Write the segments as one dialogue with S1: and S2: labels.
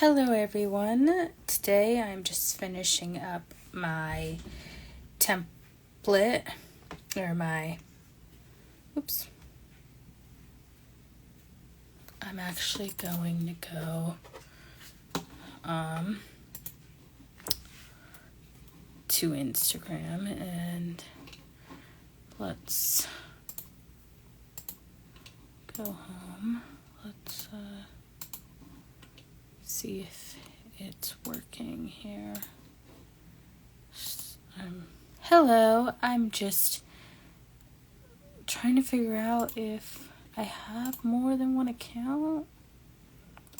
S1: Hello everyone. Today I'm just finishing up my template or I'm actually going to go to Instagram and let's go home. Let's see if it's working here. Hello, I'm just trying to figure out if I have more than one account.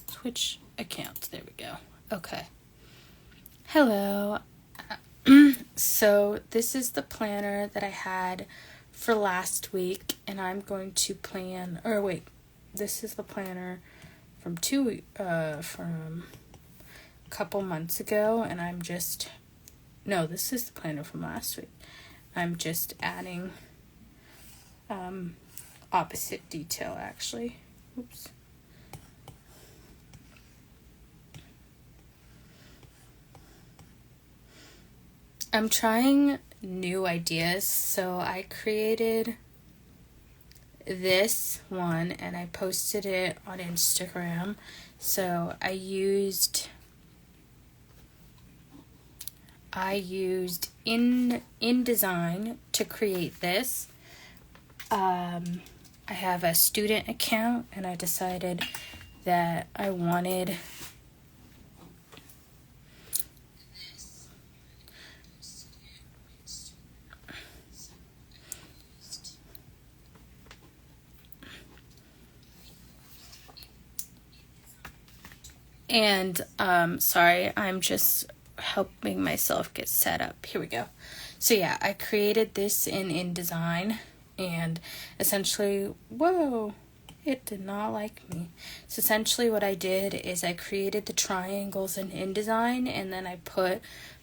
S1: Switch accounts, there we go. Okay. Hello. So this is the planner that I had for last week, and I'm going to plan, this is the planner from a couple months ago, and this is the planner from last week. I'm just adding opposite detail actually. Oops. I'm trying new ideas, so I created this one and I posted it on Instagram. So I used InDesign to create this. I have a student account and I decided that I wanted sorry, I'm just helping myself get set up. Here we go. So yeah, I created this in InDesign, and essentially, it did not like me. So essentially what I did is I created the triangles in InDesign, and then I put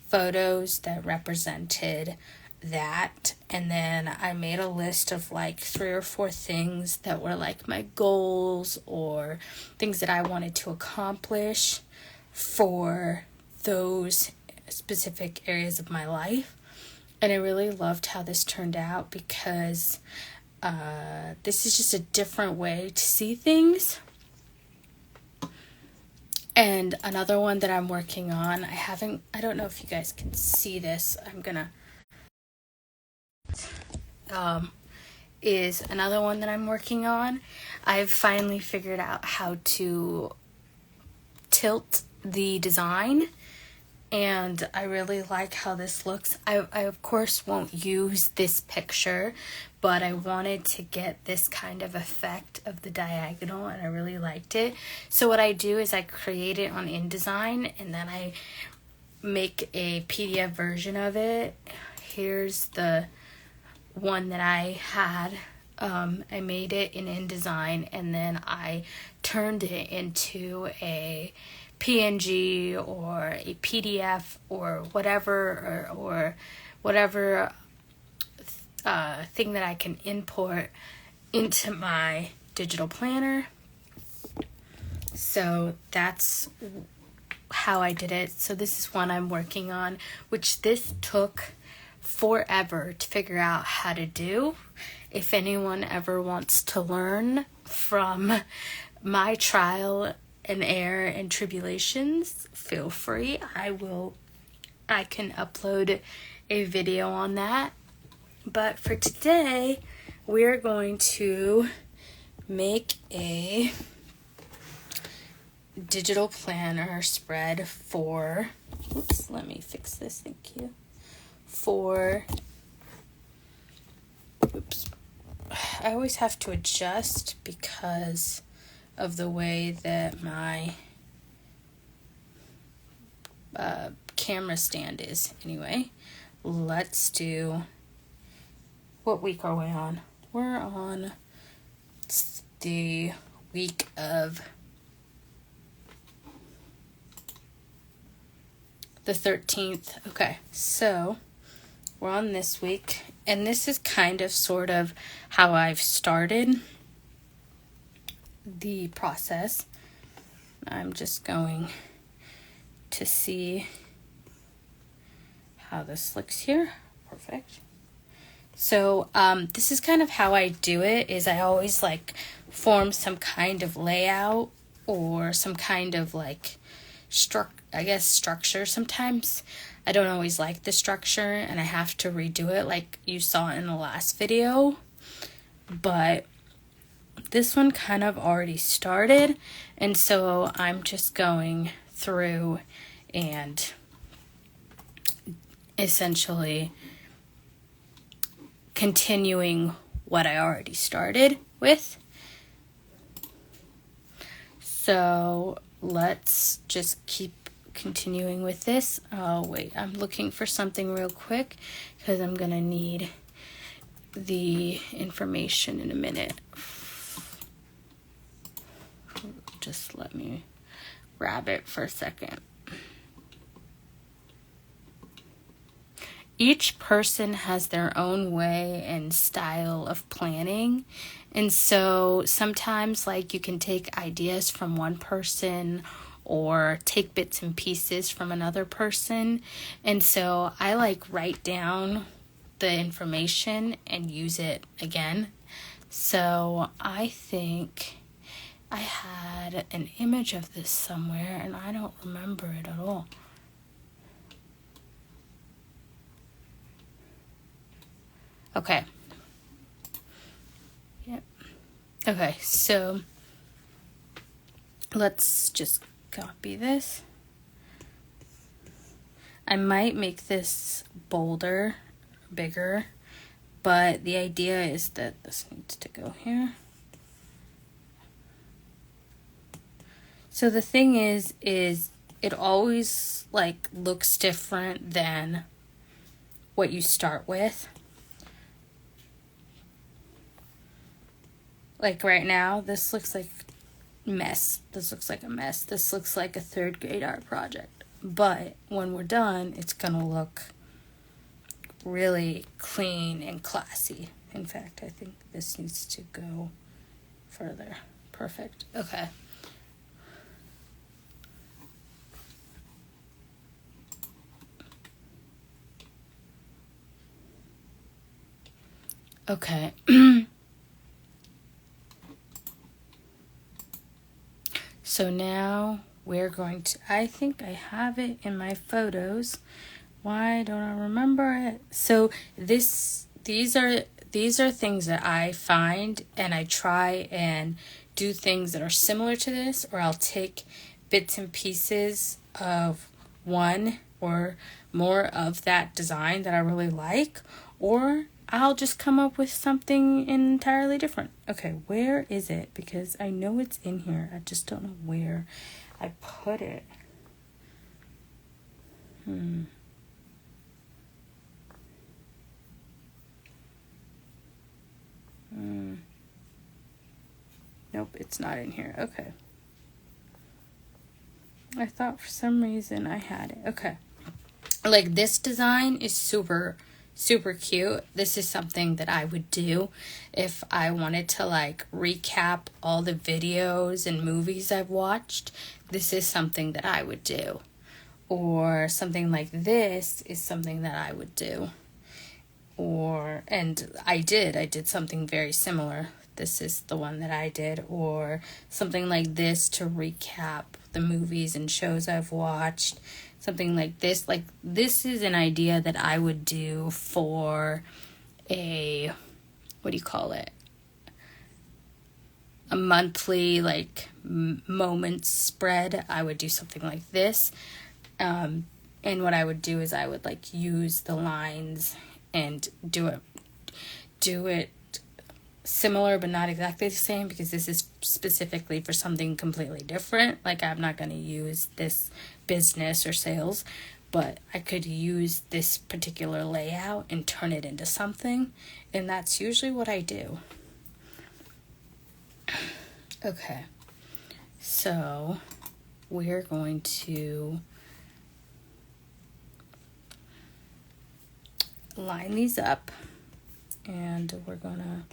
S1: photos that represented that, and then I made a list of like 3 or 4 things that were like my goals or things that I wanted to accomplish for those specific areas of my life. And I really loved how this turned out because this is just a different way to see things. And another one that I'm working on, I don't know if you guys can see this, is another one that I'm working on. I've finally figured out how to tilt the design, and I really like how this looks. I of course won't use this picture, but I wanted to get this kind of effect of the diagonal, and I really liked it. So what I do is I create it on InDesign, and then I make a PDF version of it. Here's the one that I had. I made it in InDesign, and then I turned it into a PNG or a PDF or whatever, or whatever thing that I can import into my digital planner. So that's how I did it. So this is one I'm working on, which this took forever to figure out how to do. If anyone ever wants to learn from my trial and error and tribulations, feel free. I can upload a video on that. But for today, we're going to make a digital planner spread for, let me fix this, thank you. I always have to adjust because of the way that my camera stand is. Anyway, let's do, what week are we on? We're on the week of the 13th. Okay, so we're on this week, and this is kind of sort of how I've started the process. I'm just going to see how this looks here. Perfect. So this is kind of how I do it, is I always like form some kind of layout or some kind of like structure sometimes. I don't always like the structure and I have to redo it like you saw in the last video. But this one kind of already started, and so I'm just going through and essentially continuing what I already started with. So let's just keep continuing with this. Oh wait, I'm looking for something real quick because I'm gonna need the information in a minute. Just let me grab it for a second. Each person has their own way and style of planning. And so sometimes like you can take ideas from one person or take bits and pieces from another person. And so I like write down the information and use it again. So I think I had an image of this somewhere and I don't remember it at all. Okay. Yep. Okay, so let's just copy this. I might make this bolder, bigger, but the idea is that this needs to go here. So the thing is it always like looks different than what you start with. Like right now, this looks like mess. This looks like a mess. This looks like a 3rd grade art project. But when we're done, it's gonna look really clean and classy. In fact, I think this needs to go further. Perfect. Okay. Okay. So now we're going to, I think I have it in my photos. Why don't I remember it? So these are things that I find and I try and do things that are similar to this, or I'll take bits and pieces of one or more of that design that I really like, or I'll just come up with something entirely different. Okay, where is it? Because I know it's in here. I just don't know where I put it. Nope, it's not in here. Okay. I thought for some reason I had it. Okay. Like this design is super cute. This is something that I would do if I wanted to like recap all the videos and movies I've watched. This is something that I would do. Or something like this is something that I would do. And I did something very similar. This is the one that I did. Or something like this to recap the movies and shows I've watched. Something like this. Like, this is an idea that I would do for a, what do you call it? A monthly, like, moments spread. I would do something like this. And what I would do is I would, like, use the lines and do it similar but not exactly the same, because this is specifically for something completely different. Like, I'm not going to use this business or sales, but I could use this particular layout and turn it into something, and that's usually what I do. Okay, so we're going to line these up, and we're gonna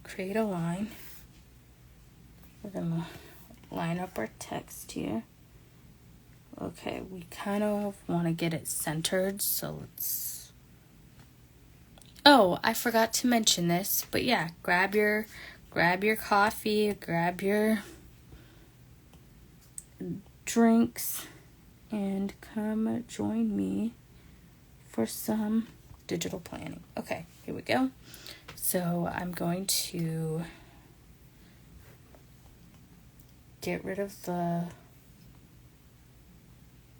S1: create a line. We're gonna line up our text here. Okay, we kind of want to get it centered, so let's... Oh, I forgot to mention this, but yeah, grab your coffee, grab your drinks, and come join me for some digital planning. Okay, here we go. So I'm going to get rid of the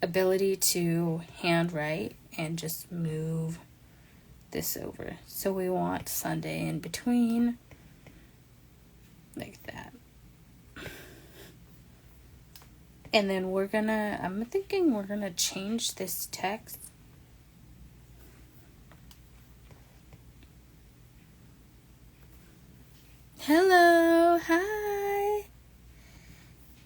S1: ability to handwrite and just move this over. So we want Sunday in between, like that. And then I'm thinking we're gonna change this text. Hello, hi.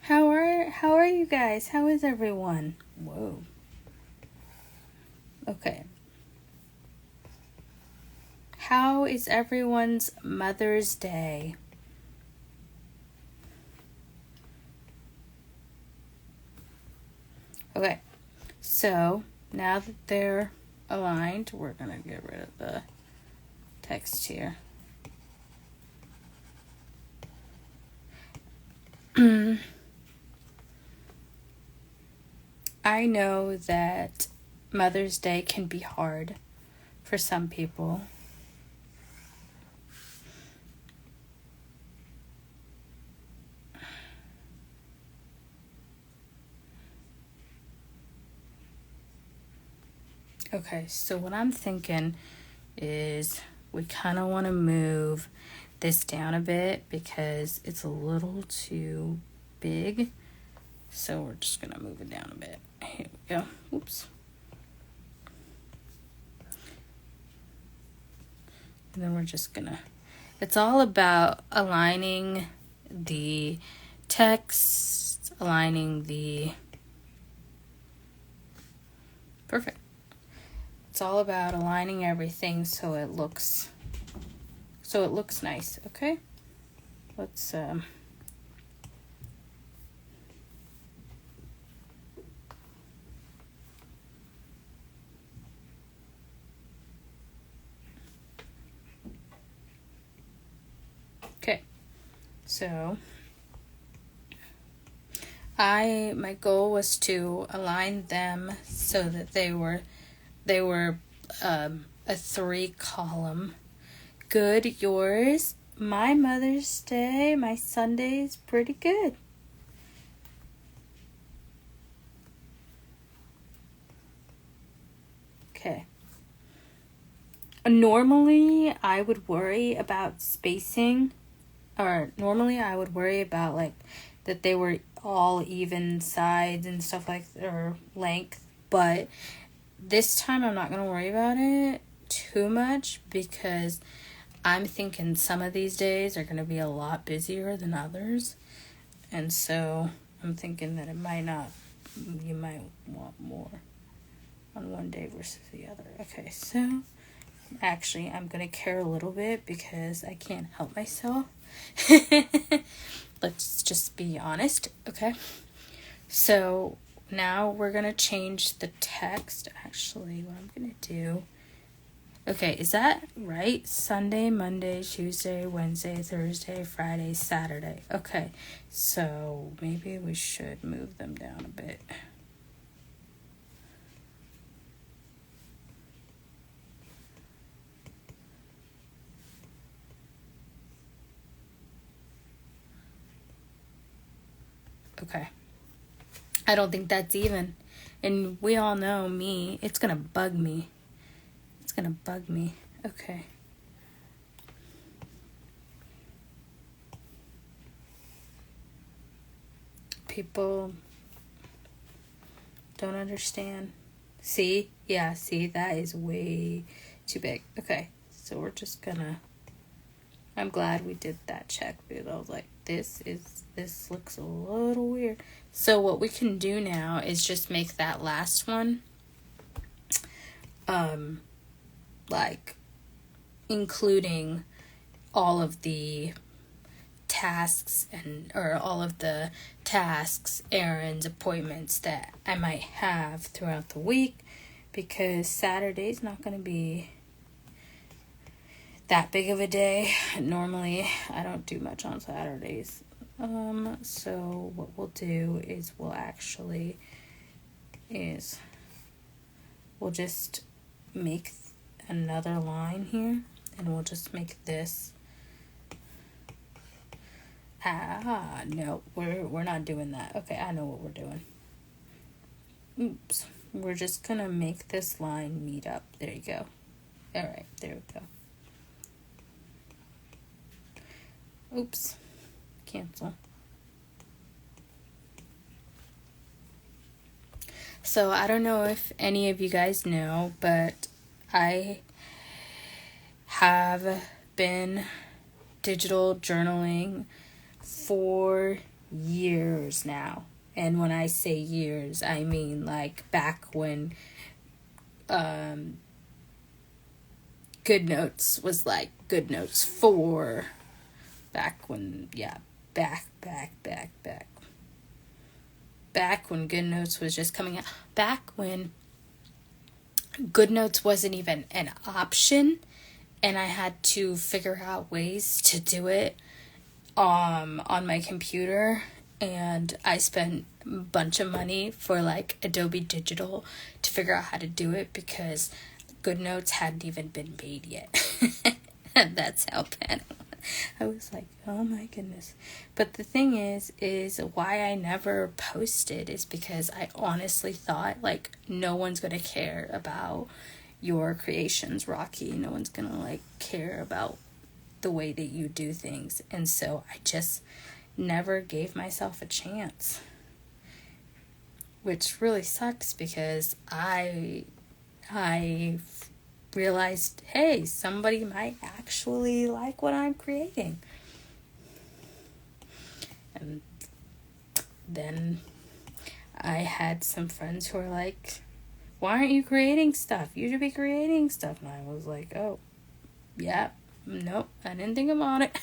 S1: How are you guys? How is everyone? Whoa. Okay. How is everyone's Mother's Day? Okay. So, now that they're aligned, we're going to get rid of the text here. I know that Mother's Day can be hard for some people. Okay, so what I'm thinking is we kind of want to move this down a bit because it's a little too big. So we're just going to move it down a bit. Here we go. Oops. And then we're just going to... It's all about aligning the text, aligning the... Perfect. It's all about aligning everything so it looks nice, okay? Let's okay. So my goal was to align them so that they were a 3-column. Good, yours. My Mother's Day, my Sunday's pretty good. Okay. Normally, I would worry about spacing, or normally I would worry about like that they were all even sides and stuff like, or length, but this time I'm not going to worry about it too much because I'm thinking some of these days are going to be a lot busier than others. And so I'm thinking that you might want more on one day versus the other. Okay, so actually I'm going to care a little bit because I can't help myself. Let's just be honest, okay? So now we're going to change the text. Actually, what I'm going to do... Okay, is that right? Sunday, Monday, Tuesday, Wednesday, Thursday, Friday, Saturday. Okay, so maybe we should move them down a bit. Okay. I don't think that's even. And we all know me. It's going to bug me. It's going to bug me. Okay. People don't understand. See? Yeah, see? That is way too big. Okay. So we're just going to... I'm glad we did that check because I was like, this looks a little weird. So what we can do now is just make that last one like including all of the tasks or all of the tasks, errands, appointments that I might have throughout the week, because Saturday's not going to be that big of a day. Normally, I don't do much on Saturdays. So what we'll do is we'll just make another line here, and we'll just make this. No, we're not doing that. Okay, I know what we're doing. Oops. We're just gonna make this line meet up. There you go. Alright, there we go. Oops. Cancel. So I don't know if any of you guys know, but I have been digital journaling for years now. And when I say years, I mean like back when Goodnotes was like Goodnotes 4. Back when, back when Goodnotes was just coming out. Back when Goodnotes wasn't even an option, and I had to figure out ways to do it on my computer, and I spent a bunch of money for like Adobe Digital to figure out how to do it, because Goodnotes hadn't even been made yet. That's how bad it was. I was like, oh my goodness. But the thing is why I never posted is because I honestly thought like no one's gonna care about your creations, Rocky. No one's gonna like care about the way that you do things. And so I just never gave myself a chance, which really sucks, because I realized, hey, somebody might actually like what I'm creating. And then I had some friends who were like, why aren't you creating stuff? You should be creating stuff. And I was like, oh, yeah, nope, I didn't think about it.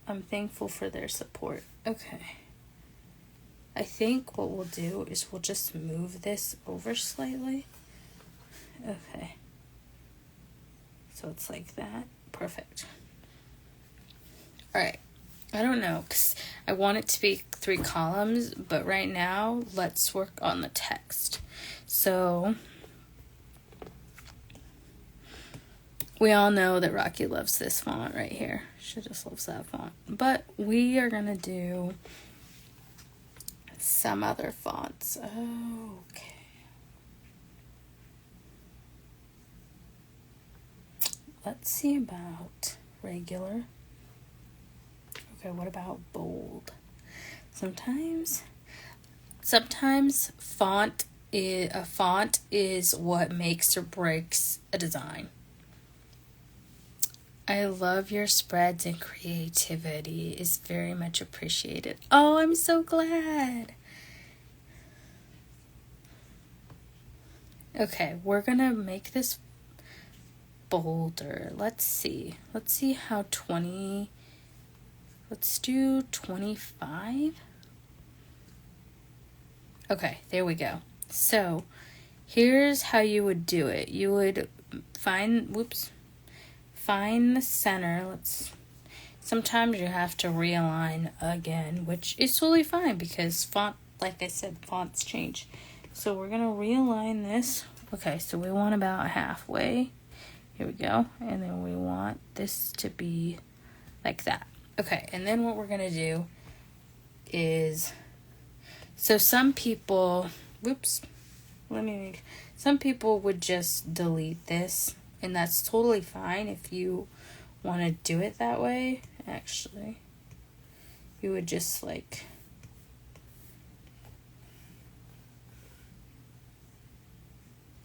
S1: I'm thankful for their support. Okay. I think what we'll do is we'll just move this over slightly. Okay. So it's like that. Perfect. Alright. I don't know, because I want it to be 3 columns, but right now, let's work on the text. So, we all know that Rocky loves this font right here. She just loves that font. But we are going to do some other fonts. Okay. Let's see about regular. Okay, what about bold? Sometimes a font is what makes or breaks a design. I love your spreads, and creativity is very much appreciated. Oh, I'm so glad. Okay, we're gonna make this bolder. Let's see how let's do 25. Okay, there we go. So, here's how you would do it. You would find the center. Sometimes you have to realign again, which is totally fine because like I said, fonts change. So we're going to realign this. Okay, so we want about halfway. Here we go. And then we want this to be like that. Okay, and then what we're going to do is, so some people would just delete this, and that's totally fine if you want to do it that way. Actually, you would just like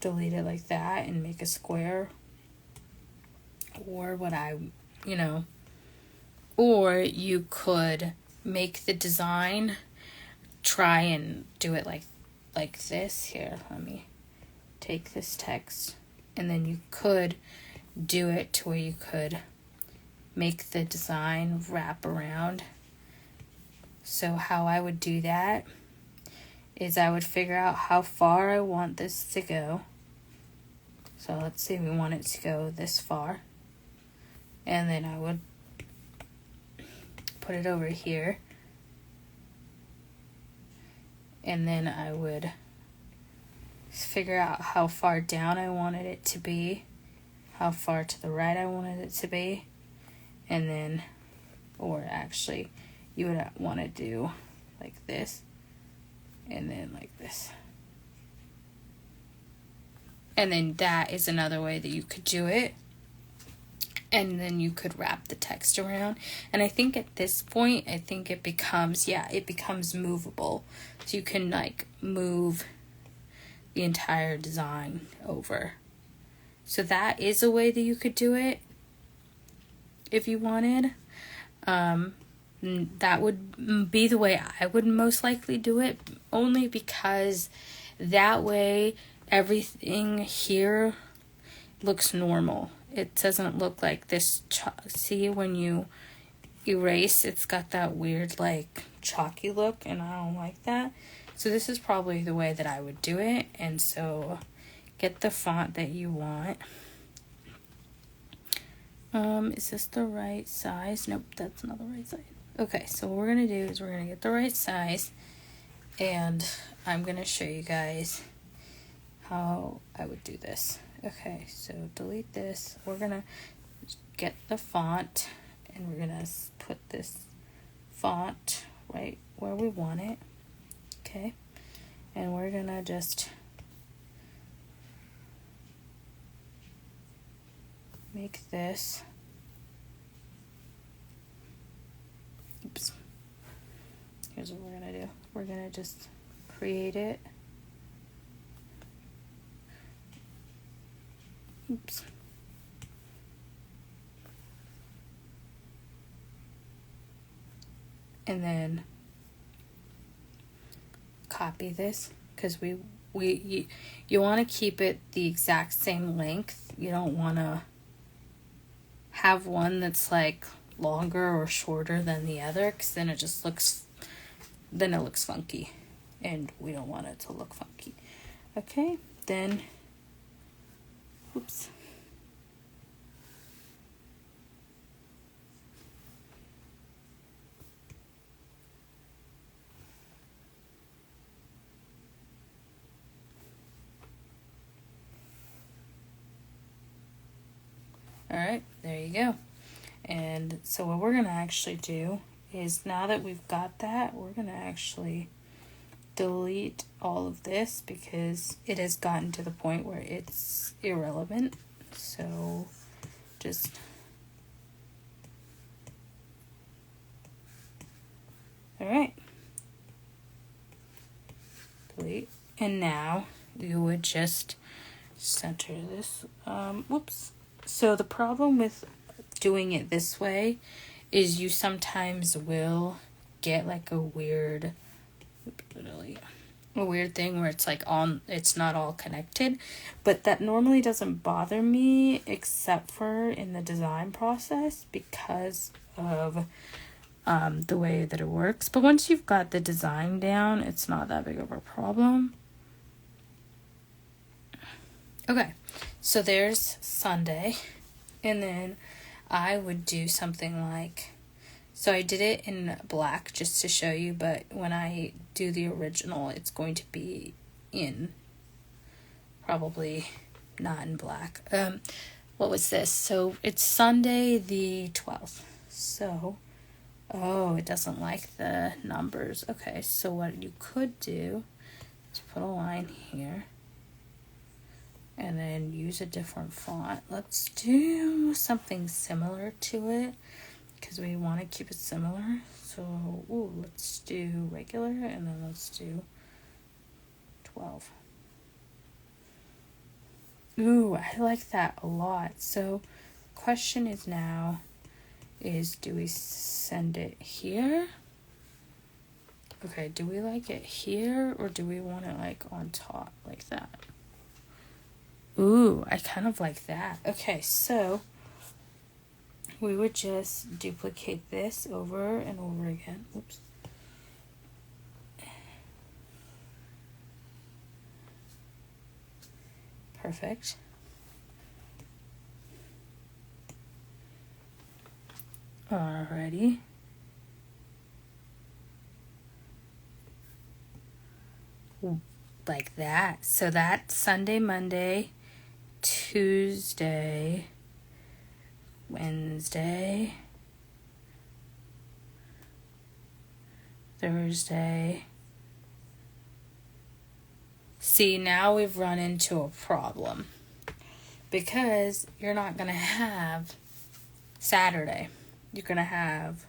S1: delete it like that and make a square, or or you could make the design, try and do it like this. Here, let me take this text, and then you could do it to where you could make the design wrap around. So how I would do that is I would figure out how far I want this to go. So let's say we want it to go this far. And then I would put it over here. And then I would figure out how far down I wanted it to be, how far to the right I wanted it to be, and then, or actually, you would want to do like this, and then like this. And then that is another way that you could do it. And then you could wrap the text around. And I think at this point, I think it becomes, it becomes movable. So you can like move the entire design over. So that is a way that you could do it if you wanted. That would be the way I would most likely do it, only because that way everything here looks normal. It doesn't look like this. See, when you erase, it's got that weird like chalky look, and I don't like that. So this is probably the way that I would do it. And so get the font that you want. Is this the right size? Nope, that's not the right size. Okay, so what we're gonna do is we're gonna get the right size, and I'm gonna show you guys how I would do this. Okay, so delete this. We're gonna get the font, and we're gonna put this font right where we want it. Okay, and we're gonna just make this. Oops. Here's what we're gonna do. We're gonna just create it. Oops. And then copy this, because you want to keep it the exact same length. You don't want to have one that's like longer or shorter than the other, because then it just looks funky, and we don't want it to look funky. Okay, then oops. All right, there you go. And so what we're going to actually do is, now that we've got that, we're going to actually delete all of this, because it has gotten to the point where it's irrelevant. So just all right, delete. And now you would just center this. Whoops. So the problem with doing it this way is you sometimes will get like a weird thing where it's like it's not all connected, but that normally doesn't bother me except for in the design process, because of the way that it works. But once you've got the design down, it's not that big of a problem. Okay, so there's Sunday, and then I would do something like, so I did it in black just to show you, but when I do the original, it's going to be in, probably not in black. What was this? So it's Sunday the 12th. So, oh, it doesn't like the numbers. Okay, so what you could do is put a line here, and then use a different font. Let's do something similar to it, because we want to keep it similar. So, let's do regular, and then let's do 12. Ooh, I like that a lot. So, the question is now, do we send it here? Okay, do we like it here, or do we want it like on top like that? Ooh, I kind of like that. Okay, so we would just duplicate this over and over again. Oops. Perfect. Alrighty. Like that. So that's Sunday, Monday, Tuesday, Wednesday, Thursday. See, now we've run into a problem because you're not going to have Saturday. You're going to have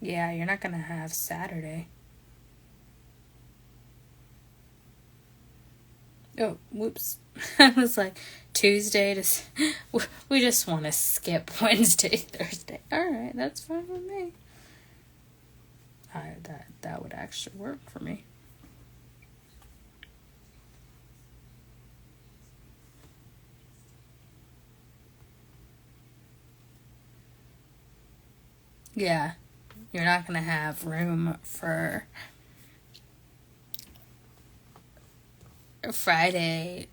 S1: yeah, you're not going to have Saturday. Oh, whoops. I was like, Tuesday to... We just want to skip Wednesday, Thursday. Alright, that's fine with me. That would actually work for me. Yeah, you're not going to have room for Friday.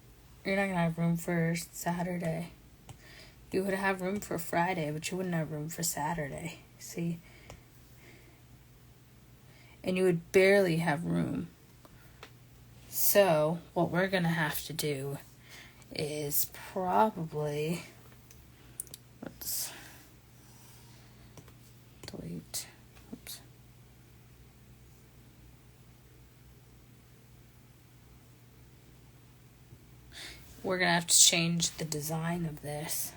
S1: You're not going to have room for Saturday. You would have room for Friday, but you wouldn't have room for Saturday. See? And you would barely have room. So, what we're going to have to do is probably... Let's delete. Oops. We're going to have to change the design of this.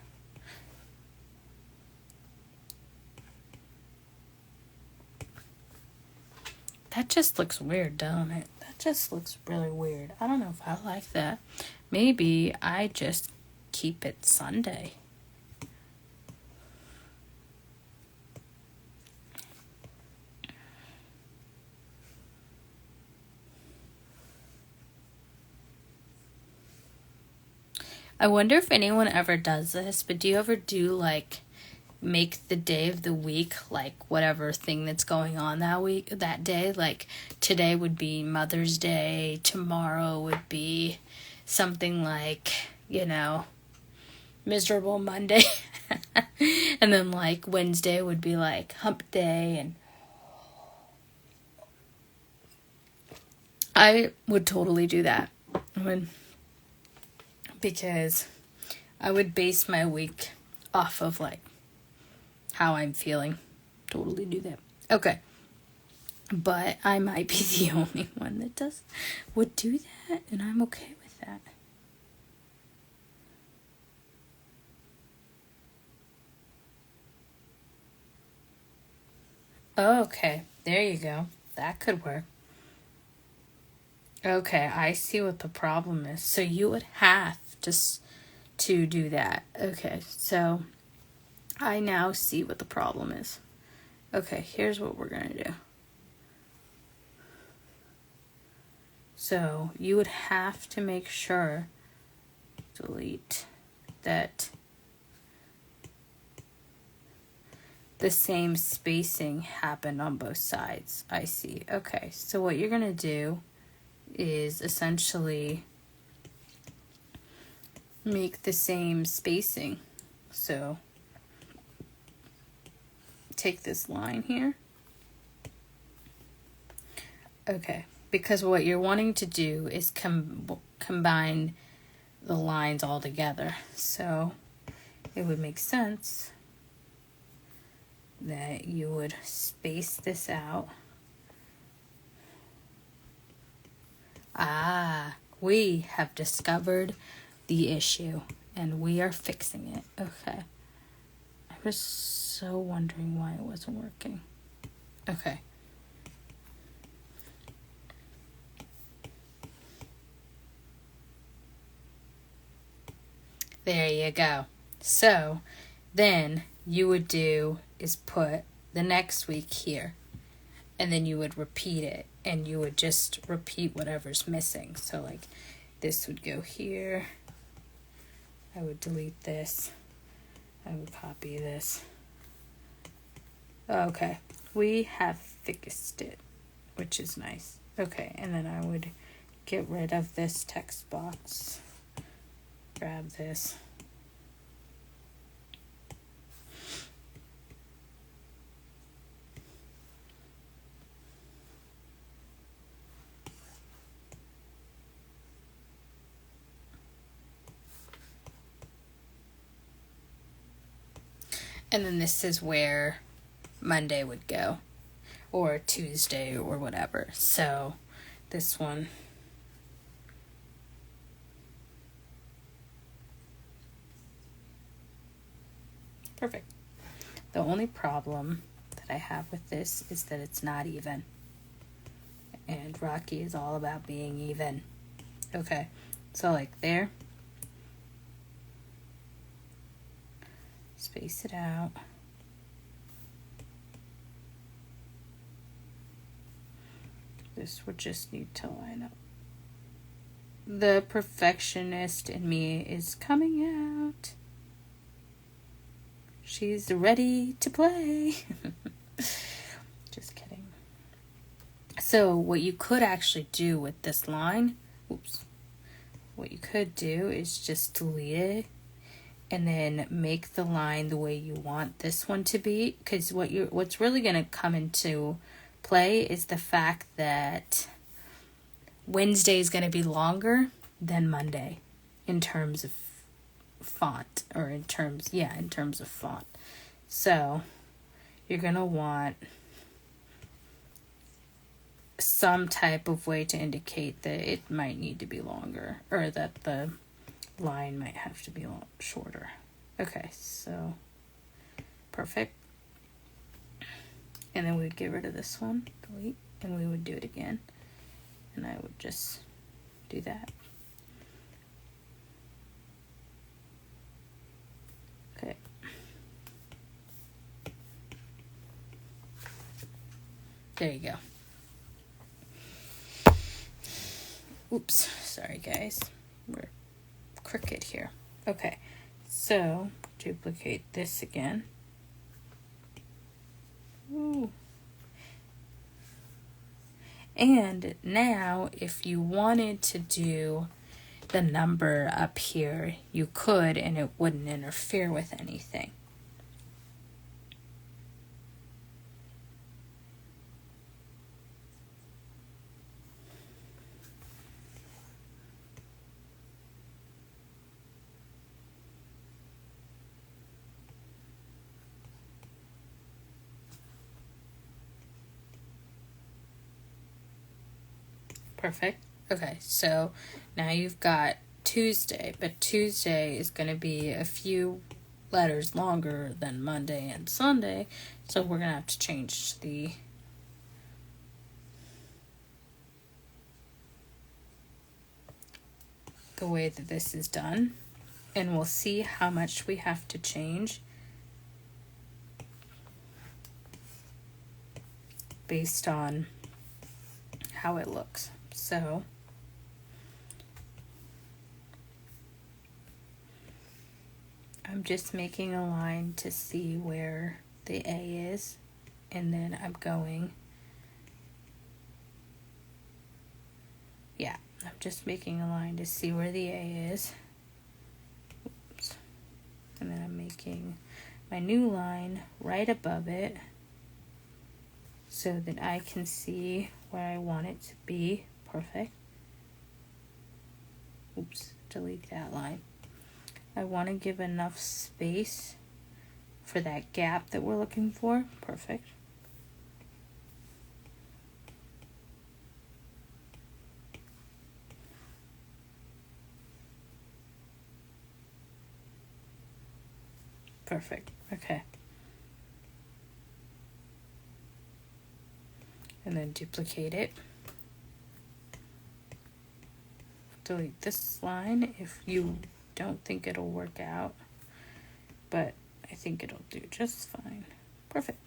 S1: That just looks weird, doesn't it? That just looks really weird. I don't know if I like that. Maybe I just keep it Sunday. I wonder if anyone ever does this, but do you ever do like make the day of the week like whatever thing that's going on that day? Like today would be Mother's Day, tomorrow would be something like, Miserable Monday. And then like Wednesday would be like Hump Day, and I would totally do that. Because I would base my week off of like how I'm feeling. Totally do that. Okay. But I might be the only one that would do that, and I'm okay with that. Okay, there you go. That could work. Okay, I see what the problem is. So you would have to do that. Okay, so I now see what the problem is. Okay, here's what we're going to do. So you would have to make sure, delete, that the same spacing happened on both sides. I see. Okay, so what you're going to do is essentially make the same spacing. So take this line here. Okay, because what you're wanting to do is combine the lines all together. So it would make sense that you would space this out. We have discovered the issue and we are fixing it. Okay. I was so wondering why it wasn't working. Okay. There you go. So then you would do is put the next week here, and then you would repeat it, and you would just repeat whatever's missing. So like this would go here. I would delete this. I would copy this. Okay, we have fixed it, which is nice. Okay, and then I would get rid of this text box. Grab this. And then this is where Monday would go, or Tuesday, or whatever. So this one. Perfect. The only problem that I have with this is that it's not even. And Rocky is all about being even. Okay, so like there. Space it out. This would just need to line up. The perfectionist in me is coming out. She's ready to play. Just kidding. So what you could actually do with this line, what you could do is just delete it and then make the line the way you want this one to be, because what's really going to come into play is the fact that Wednesday is going to be longer than Monday in terms of font, or in terms of font. So you're going to want some type of way to indicate that it might need to be longer, or that the line might have to be shorter. Okay, so perfect. And then we would get rid of this one, delete, and we would do it again. And I would just do that. Okay. There you go. Oops, sorry guys. We're crooked here. Okay, so duplicate this again. Ooh. And now if you wanted to do the number up here, you could, and it wouldn't interfere with anything. Perfect. Okay, so now you've got Tuesday, but Tuesday is going to be a few letters longer than Monday and Sunday, so we're going to have to change the way that this is done, and we'll see how much we have to change based on how it looks. So I'm just making a line to see where the A is, and then I'm going, I'm just making a line to see where the A is. Oops. And then I'm making my new line right above it so that I can see where I want it to be. Perfect. Oops, delete that line. I want to give enough space for that gap that we're looking for. Perfect. Perfect. Okay. And then duplicate it. Delete this line. If you don't think it'll work out, but I think it'll do just fine. Perfect.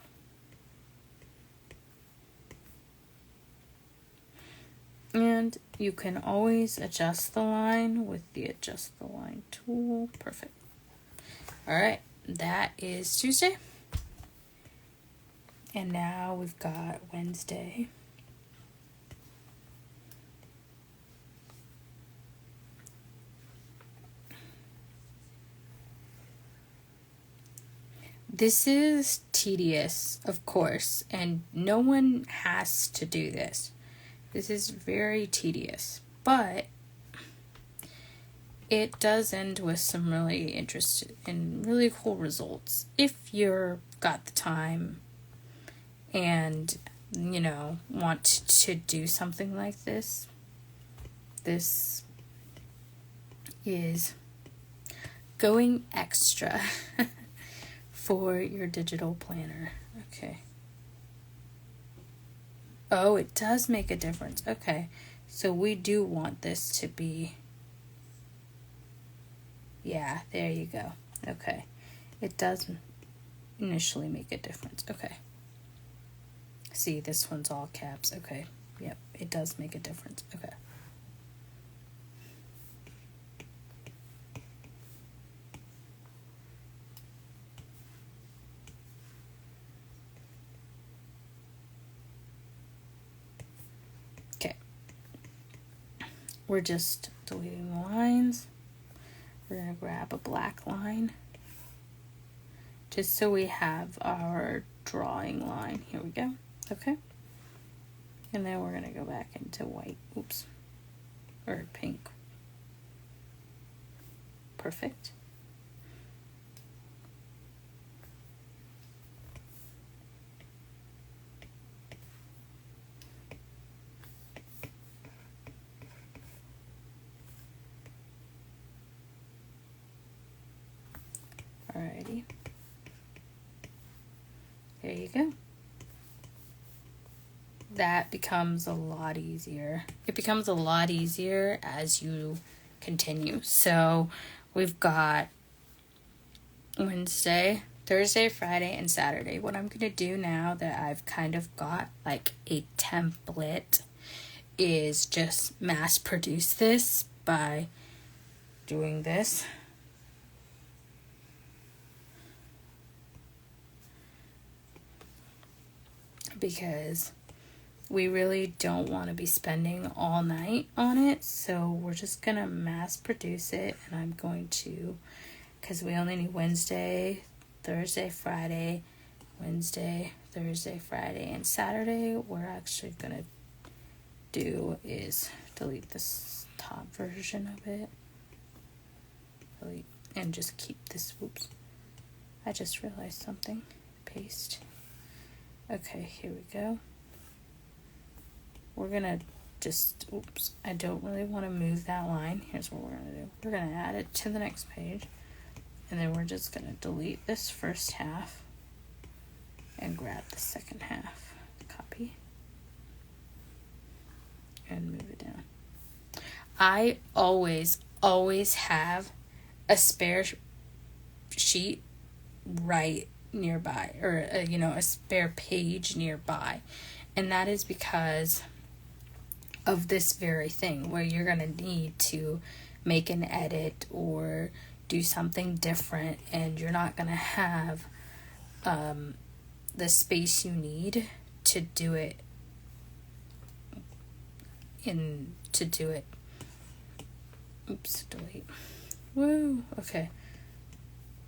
S1: And you can always adjust the line with the adjust the line tool. Perfect. All right, that is Tuesday. And now we've got Wednesday. This is tedious, of course, and no one has to do this. This is very tedious, but it does end with some really interesting and really cool results if you're got the time and, you know, want to do something like this. This is going extra for your digital planner. Okay. Oh, it does make a difference. Okay. So we do want this to be, yeah, there you go. Okay. It does initially make a difference. Okay. See, this one's all caps. Okay. Yep, it does make a difference. Okay. We're just deleting the lines. We're going to grab a black line just so we have our drawing line. Here we go. Okay. And then we're going to go back into white. Oops. Or pink. Perfect. Alrighty. There you go. That becomes a lot easier. It becomes a lot easier as you continue. So we've got Wednesday, Thursday, Friday, and Saturday. What I'm going to do now that I've kind of got like a template is just mass produce this by doing this. Because we really don't want to be spending all night on it, so we're just gonna mass produce it. And I'm going to, because we only need Wednesday, Thursday, Friday, Wednesday, Thursday, Friday, and Saturday. We're actually gonna do is delete this top version of it, delete, and just keep this. Oops, I just realized something. Paste. Okay, here we go. We're gonna just, oops, I don't really want to move that line. Here's what we're gonna do. We're gonna add it to the next page, and then we're just gonna delete this first half and grab the second half. Copy and move it down. I always have a spare sheet right nearby, or a spare page nearby, and that is because of this very thing where you're gonna need to make an edit or do something different, and you're not gonna have the space you need to do it oops, delete. Woo. Okay,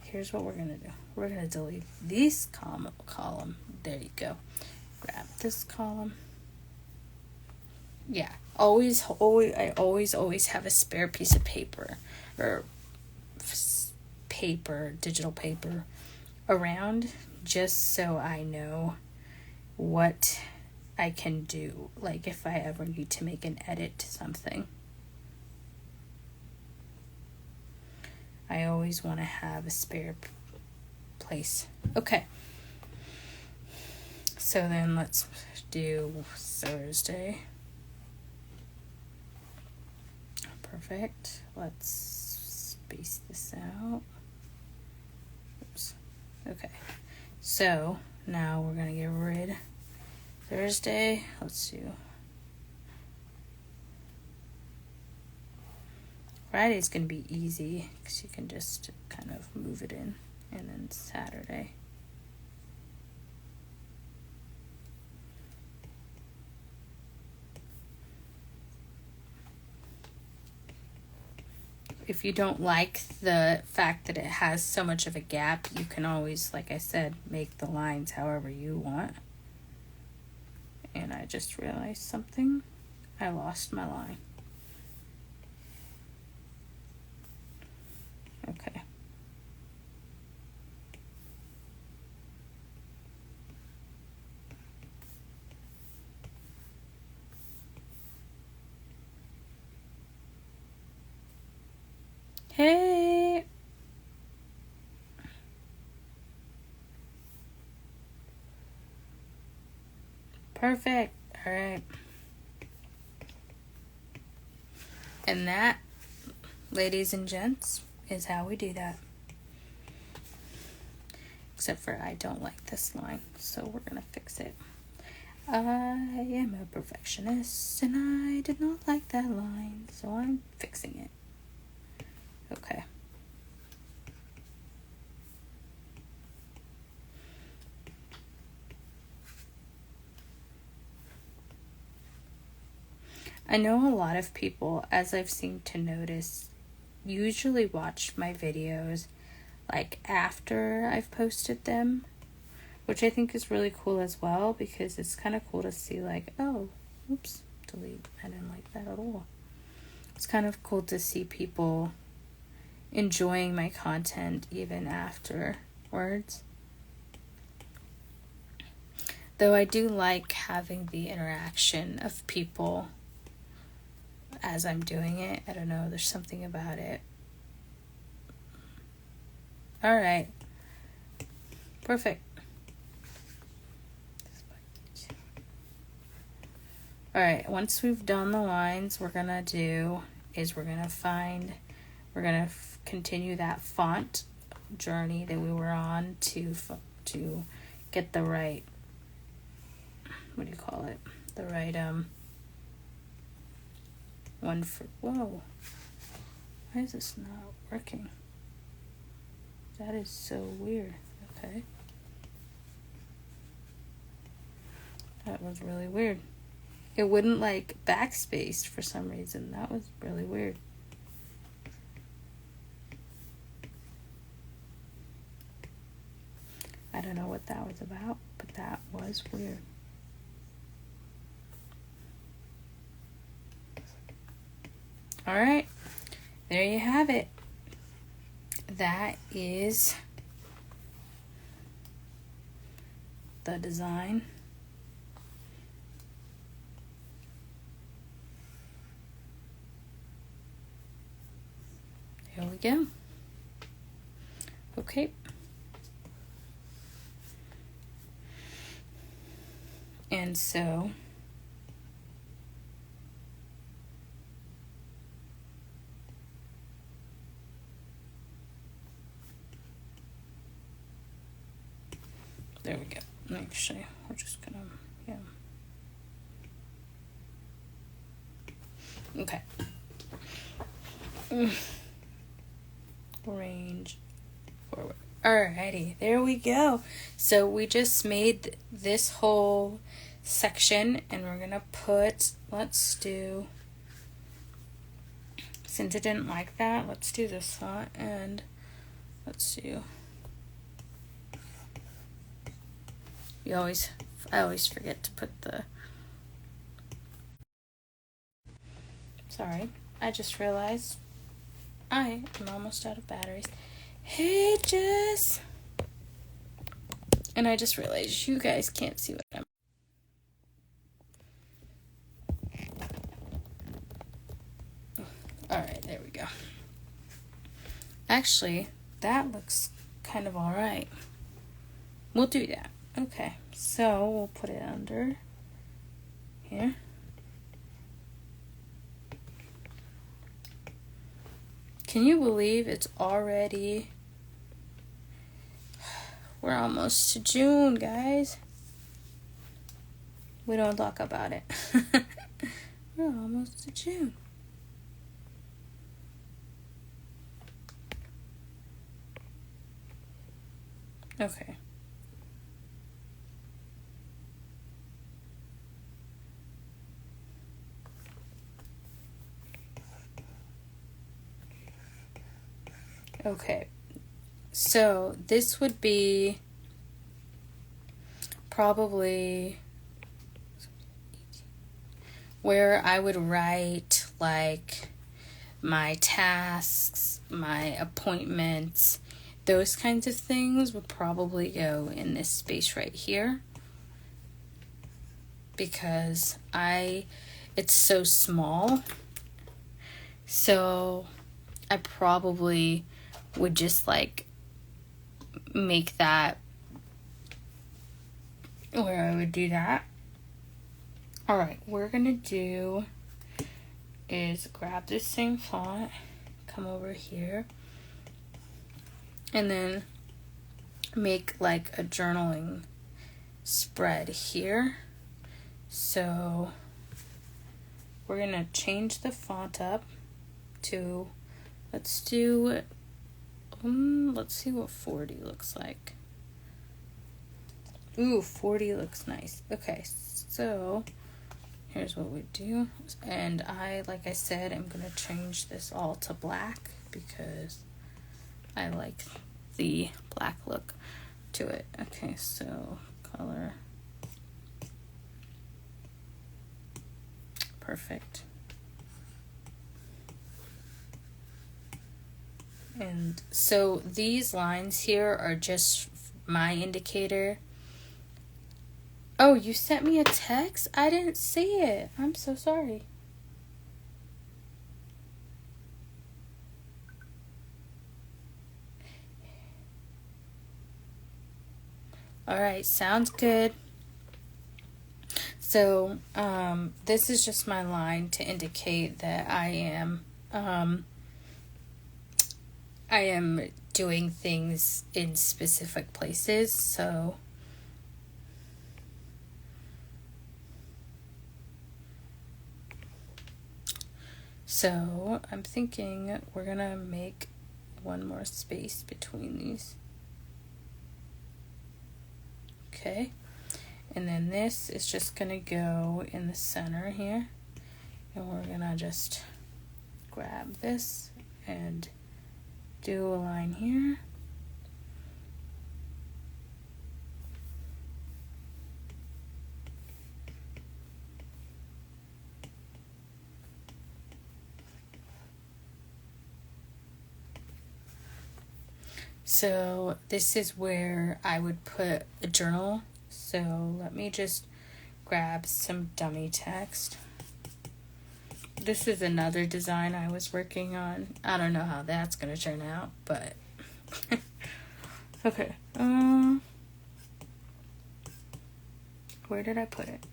S1: here's what we're gonna do. We're going to delete this column. There you go. Grab this column. Yeah. I always have a spare piece of paper or digital paper around, just so I know what I can do. Like if I ever need to make an edit to something. I always want to have a spare place. Okay. So then let's do Thursday. Perfect. Let's space this out. Oops. Okay. So now we're gonna get rid Thursday. Let's do Friday's gonna be easy because you can just kind of move it in, and then Saturday. If you don't like the fact that it has so much of a gap, you can always, like I said, make the lines however you want. And I just realized something. I lost my line. Okay. Hey. Perfect. All right. And that, ladies and gents, is how we do that. Except for I don't like this line, so we're gonna fix it. I am a perfectionist and I did not like that line, so I'm fixing it. Okay. I know a lot of people, as I've seemed to notice, usually watch my videos like after I've posted them, which I think is really cool as well, because it's kind of cool to see like, oh, oops, delete, I didn't like that at all. It's kind of cool to see people enjoying my content even afterwards. Though I do like having the interaction of people as I'm doing it. I don't know, there's something about it. All right. Perfect. All right, once we've done the lines, we're gonna continue that font journey that we were on to get the right, what do you call it? The right one for, whoa. Why is this not working? That is so weird. Okay. That was really weird. It wouldn't like backspace for some reason. That was really weird. I don't know what that was about, but that was weird. All right, there you have it. That is the design. Here we go. Okay. And so there we go. Actually, we're just gonna, yeah. Okay. Range forward. Alrighty, there we go. So we just made this whole section, and we're gonna put, let's do, since it didn't like that, let's do this font, and let's do, I always forget to put the, sorry, I just realized I am almost out of batteries. Hey, Jess! And I just realized you guys can't see what I'm... Alright, there we go. Actually, that looks kind of alright. We'll do that. Okay, so we'll put it under here. Can you believe it's already... We're almost to June, guys. We don't talk about it. We're almost to June. Okay. Okay. So this would be probably where I would write like my tasks, my appointments, those kinds of things would probably go in this space right here, because it's so small. So I probably would just like make that where I would do that. Alright, what we're gonna do is grab this same font, come over here, and then make like a journaling spread here. So we're gonna change the font up to, let's see what 40 looks like. Ooh, 40 looks nice. Okay, so here's what we do. And like I said, I'm gonna change this all to black because I like the black look to it. Okay, so color. Perfect. And so these lines here are just my indicator. Oh, you sent me a text? I didn't see it. I'm so sorry. Alright, sounds good. So, this is just my line to indicate that I am doing things in specific places. So I'm thinking we're gonna make one more space between these. Okay. And then this is just gonna go in the center here. And we're gonna just grab this and do a line here. So this is where I would put a journal. So let me just grab some dummy text. This is another design I was working on. I don't know how that's gonna turn out, but okay. Where did I put it?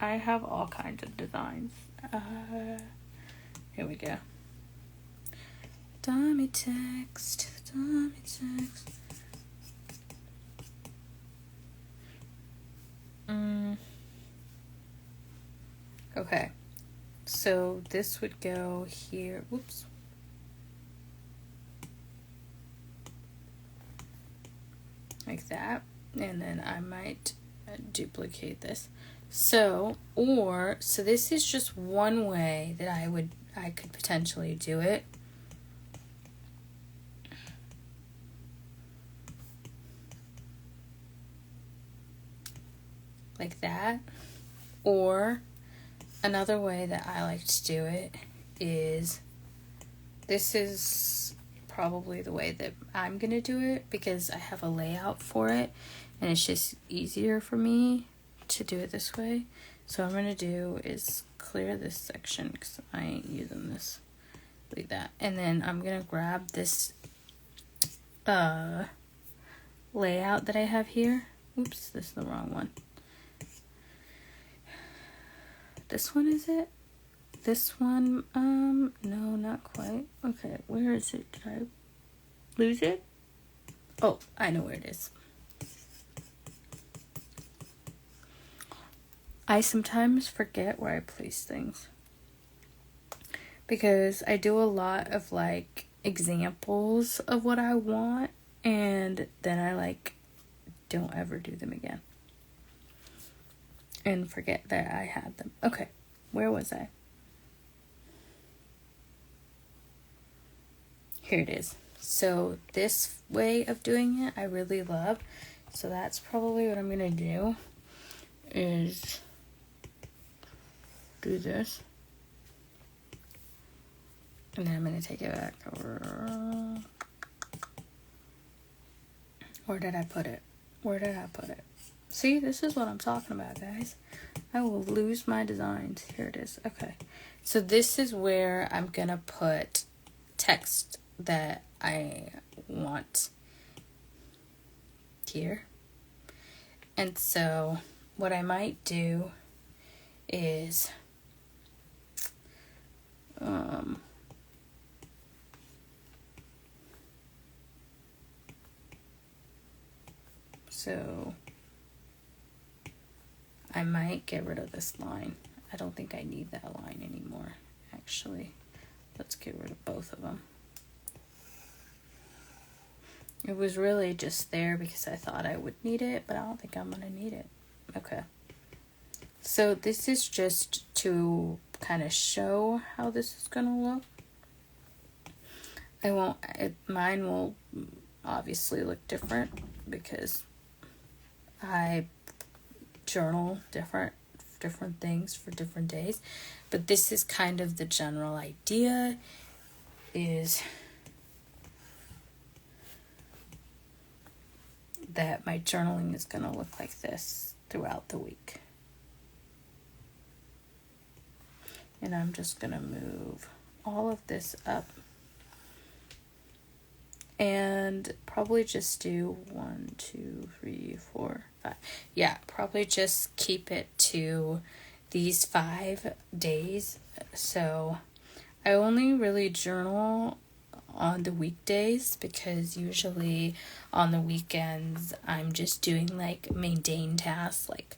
S1: I have all kinds of designs. Here we go. Dummy text. Okay, so this would go here. Whoops. Like that. And then I might duplicate this. So this is just one way that I could potentially do it. Like that. Or another way that I like to do it is, this is probably the way that I'm gonna do it because I have a layout for it and it's just easier for me to do it this way. So what I'm gonna do is clear this section because I ain't using this like that, and then I'm gonna grab this layout that I have here. Oops, this is the wrong one. This one, is it? this one, no, not quite. Okay, where is it? Did I lose it? Oh, I know where it is. I sometimes forget where I place things, because I do a lot of like examples of what I want, and then I like don't ever do them again and forget that I had them. Okay, where was I? Here it is. So this way of doing it I really love, so that's probably what I'm gonna do, is do this, and then I'm gonna take it back over. Where did I put it? See, this is what I'm talking about, guys. I will lose my designs. Here it is. Okay, so this is where I'm gonna put text that I want here. And so what I might do is so I might get rid of this line. I don't think I need that line anymore, actually. Let's get rid of both of them. It was really just there because I thought I would need it, but I don't think I'm gonna need it. Okay. So this is just to kind of show how this is gonna look. Mine will obviously look different because I journal different things for different days, but this is kind of the general idea, is that my journaling is going to look like this throughout the week. And I'm just going to move all of this up and probably just do 1, 2, 3, 4, 5. Yeah, probably just keep it to these 5 days. So I only really journal on the weekdays, because usually on the weekends I'm just doing like mundane tasks like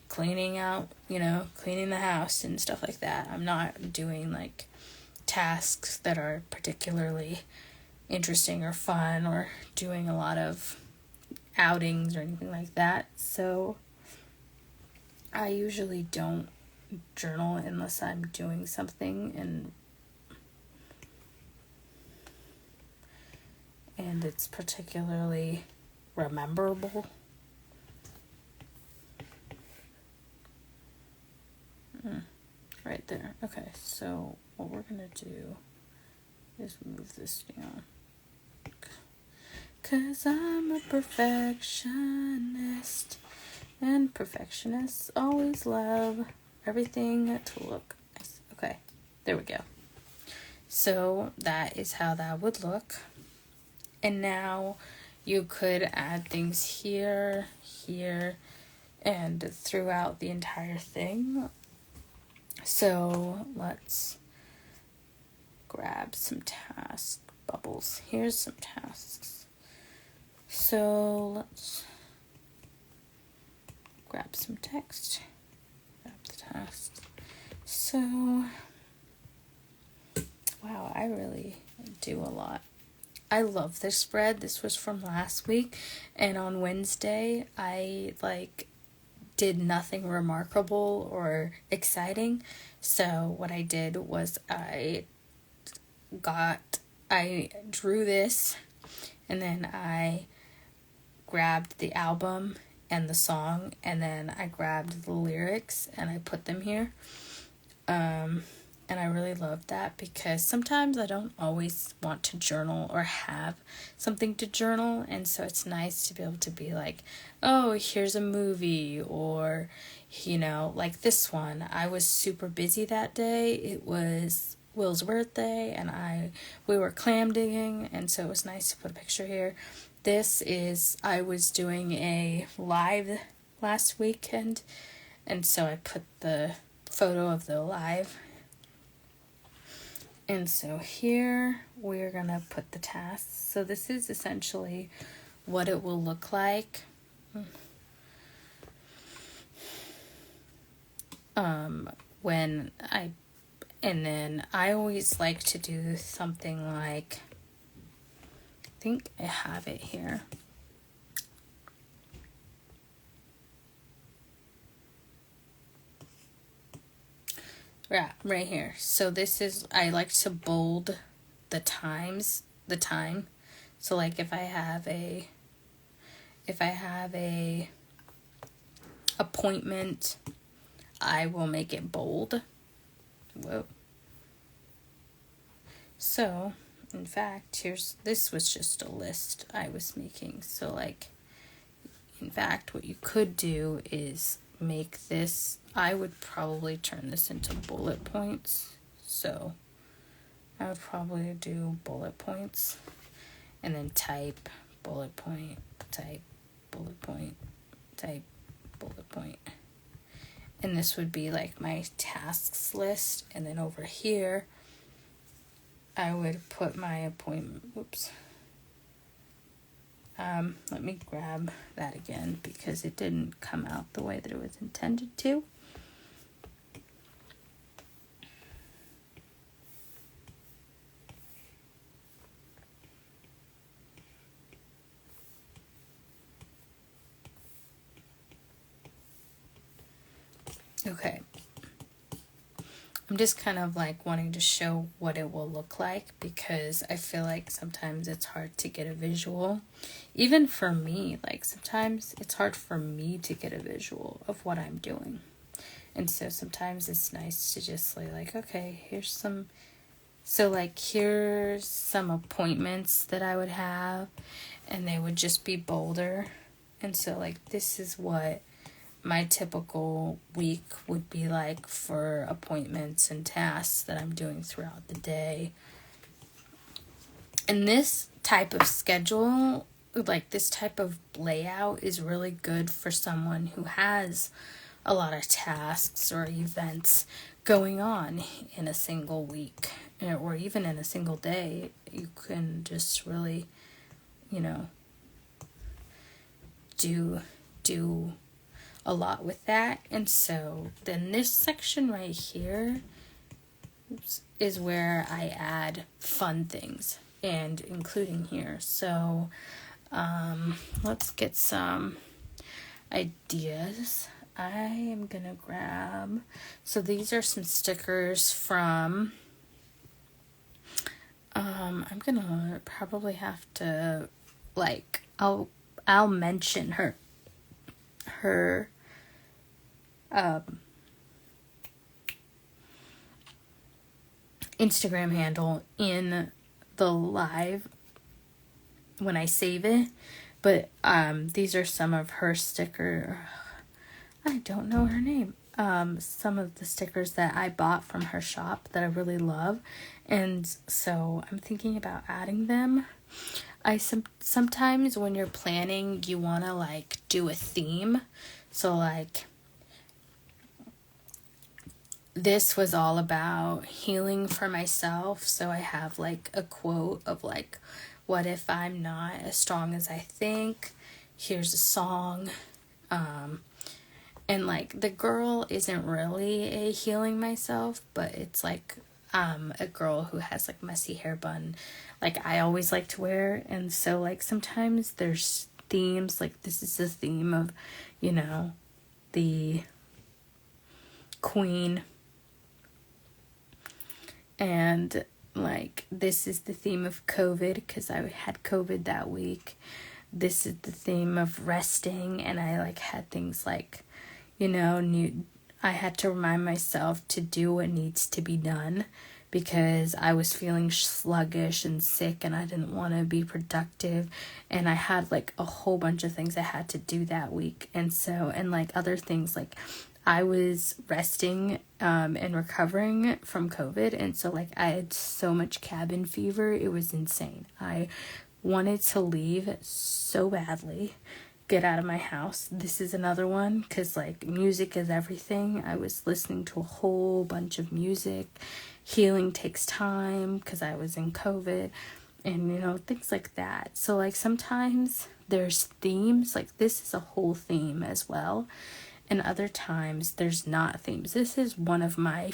S1: cleaning the house and stuff like that. I'm not doing like tasks that are particularly interesting or fun, or doing a lot of outings or anything like that. So I usually don't journal unless I'm doing something and it's particularly rememberable. Right there. Okay, so what we're gonna do is move this down, 'cause I'm a perfectionist, and perfectionists always love everything to look nice. Okay, there we go. So that is how that would look. And now you could add things here, and throughout the entire thing. So let's grab some task bubbles. Here's some tasks. So let's grab some text. Grab the tasks. So, wow, I really do a lot. I love this spread. This was from last week, and on Wednesday I did nothing remarkable or exciting. So what I did was I drew this, and then I grabbed the album and the song, and then I grabbed the lyrics and I put them here. And I really love that, because sometimes I don't always want to journal or have something to journal, and so it's nice to be able to be like, oh, here's a movie, or, like this one. I was super busy that day. It was Will's birthday, and we were clam digging, and so it was nice to put a picture here. I was doing a live last weekend, and so I put the photo of the live And so here we're gonna put the tasks. So this is essentially what it will look like. And then I always like to do something like, I think I have it here. Yeah, right here. So this is, I like to bold the time. So like if I have a appointment, I will make it bold. Whoa. So, in fact, this was just a list I was making. So like, in fact, what you could do is make this, I would probably turn this into bullet points. So I would probably do bullet points and then type bullet point, type bullet point, type bullet point. And this would be like my tasks list. And then over here, I would put my appointment. Whoops. Let me grab that again because it didn't come out the way that it was intended to. Okay. I'm just kind of like wanting to show what it will look like because I feel like sometimes it's hard to get a visual. Even for me, like sometimes it's hard for me to get a visual of what I'm doing. And so sometimes it's nice to just like, okay, here's some appointments that I would have and they would just be bolder. And so like this is what my typical week would be like for appointments and tasks that I'm doing throughout the day. And this type of schedule, like this type of layout is really good for someone who has a lot of tasks or events going on in a single week or even in a single day. You can just really, do a lot with that. And so then this section right here is where I add fun things and including here. So let's get some ideas. I am gonna grab, so these are some stickers from I'm gonna probably have to I'll mention her Instagram handle in the live when I save it, but these are some of her sticker. I don't know her name. Some of the stickers that I bought from her shop that I really love, and so I'm thinking about adding them. Sometimes when you're planning, you want to like do a theme. So like this was all about healing for myself. So I have like a quote of like, what if I'm not as strong as I think? Here's a song. And like the girl isn't really a healing myself, but it's like a girl who has like messy hair bun like I always like to wear. And so like sometimes there's themes, like this is the theme of, the queen, and like this is the theme of COVID because I had COVID that week. This is the theme of resting, and I like had things like I had to remind myself to do what needs to be done because I was feeling sluggish and sick and I didn't want to be productive, and I had like a whole bunch of things I had to do that week. And so, and like other things, like I was resting and recovering from COVID, and so like I had so much cabin fever, it was insane. I wanted to leave so badly, get out of my house. This is another one because like music is everything. I was listening to a whole bunch of music, healing takes time because I was in COVID, and you know, things like that. So like sometimes there's themes, like this is a whole theme as well, and other times there's not themes. This is one of my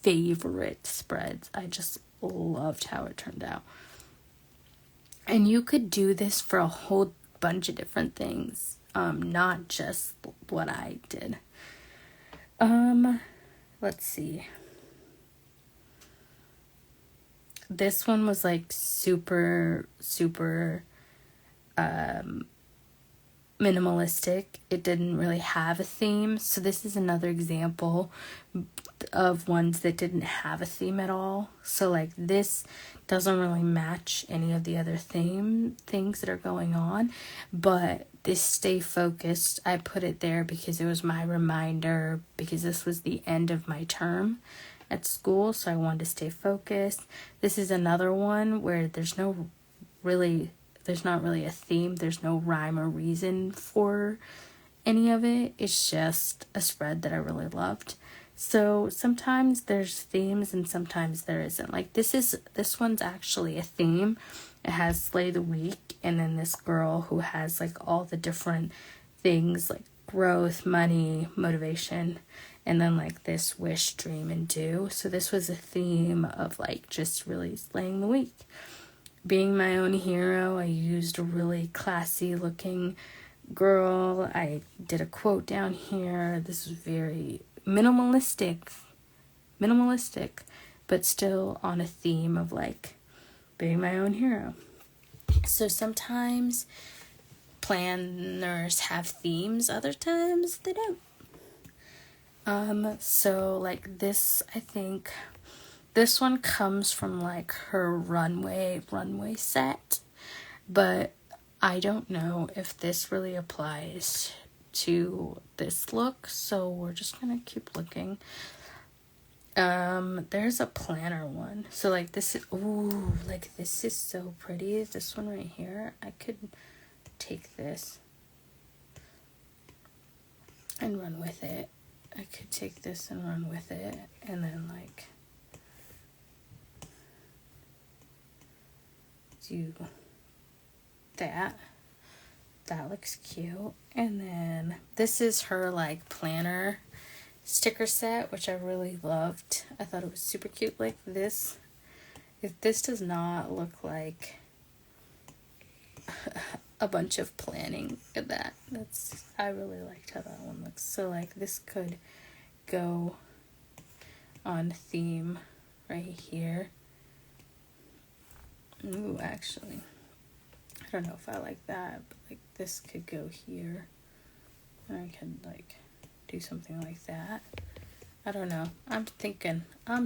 S1: favorite spreads. I just loved how it turned out. And you could do this for a whole bunch of different things, not just what I did. Let's see. This one was like super minimalistic. It didn't really have a theme. So this is another example of ones that didn't have a theme at all. So like this doesn't really match any of the other things that are going on, but this stay focused, I put it there because it was my reminder, because this was the end of my term at school, so I wanted to stay focused. This is another one where there's not really a theme, there's no rhyme or reason for any of it. It's just a spread that I really loved. So sometimes there's themes and sometimes there isn't. Like this one's actually a theme. It has Slay the Week, and then this girl who has like all the different things like growth, money, motivation, and then like this wish, dream, and do. So this was a theme of like just really slaying the week. Being my own hero, I used a really classy looking girl. I did a quote down here. This is very minimalistic, but still on a theme of like being my own hero. So sometimes planners have themes, other times they don't. So like this, I think this one comes from like her runway set, but I don't know if this really applies to this look, so we're just gonna keep looking. There's a planner one. So like this is, ooh, like this is so pretty. This one right here, I could take this and run with it. I could take this and run with it, and then like do that. That looks cute. And then this is her like planner sticker set, which I really loved. I thought it was super cute. Like this, if this does not look like a bunch of planning at that, I really liked how that one looks. So like this could go on theme right here. Ooh, actually, I don't know if I like that, but like this could go here, and I could like do something like that. I don't know. I'm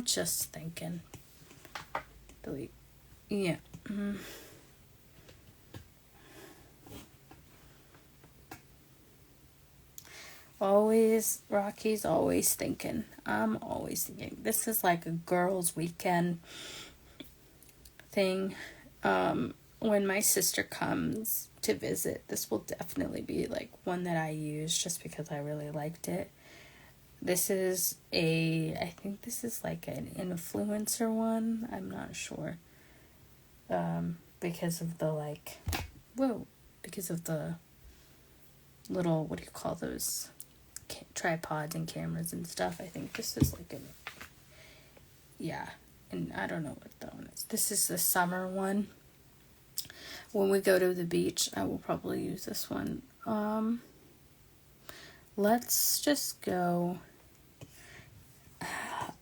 S1: just thinking. Delete. Yeah. Rocky's always thinking. I'm always thinking. This is like a girls' weekend thing. When my sister comes to visit, this will definitely be like one that I use just because I really liked it. This is I think this is like an influencer one. I'm not sure. Because of the because of the little, what do you call those? Tripods and cameras and stuff. I think this is like and I don't know what that one is. This is the summer one. When we go to the beach, I will probably use this one. Let's just go.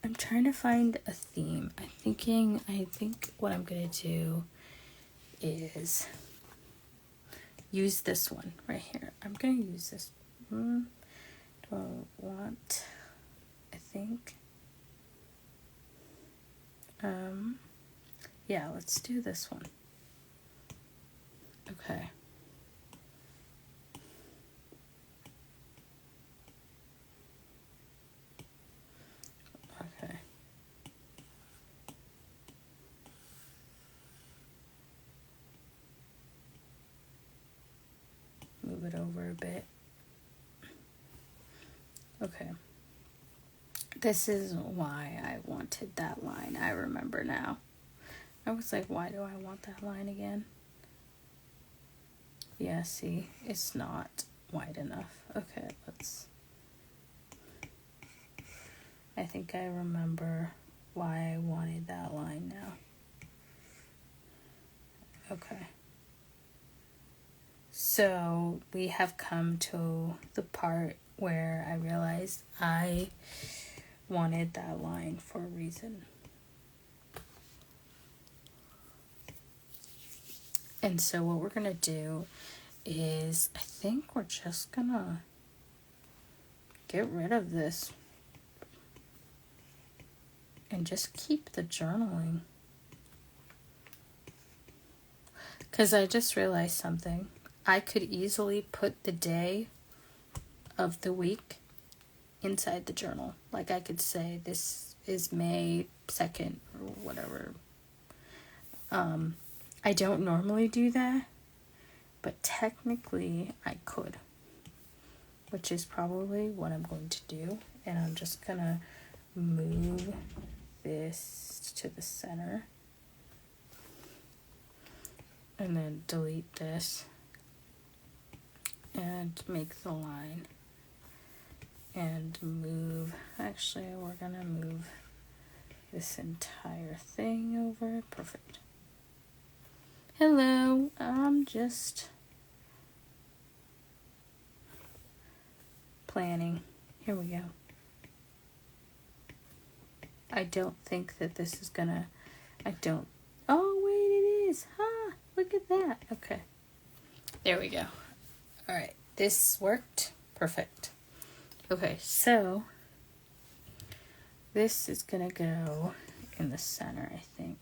S1: I'm trying to find a theme. I think what I'm gonna do is use this one right here. I'm gonna use this. Do I want? I think. Yeah, let's do this one. Okay. Okay. Move it over a bit. Okay. This is why I wanted that line. I remember now. I was like, why do I want that line again? Yeah, see, it's not wide enough. Okay, I think I remember why I wanted that line now. Okay. So we have come to the part where I realized I wanted that line for a reason. And so what we're going to do is, I think we're just going to get rid of this and just keep the journaling. Because I just realized something. I could easily put the day of the week inside the journal. Like I could say this is May 2nd or whatever. I don't normally do that, but technically I could, which is probably what I'm going to do. And I'm just gonna move this to the center and then delete this and make the line and move, actually we're gonna move this entire thing over. Perfect. Hello, I'm just planning. Here we go. I don't think that this is gonna, oh wait, it is. Ha, look at that. Okay. There we go. All right, this worked. Perfect. Okay, so this is gonna go in the center, I think.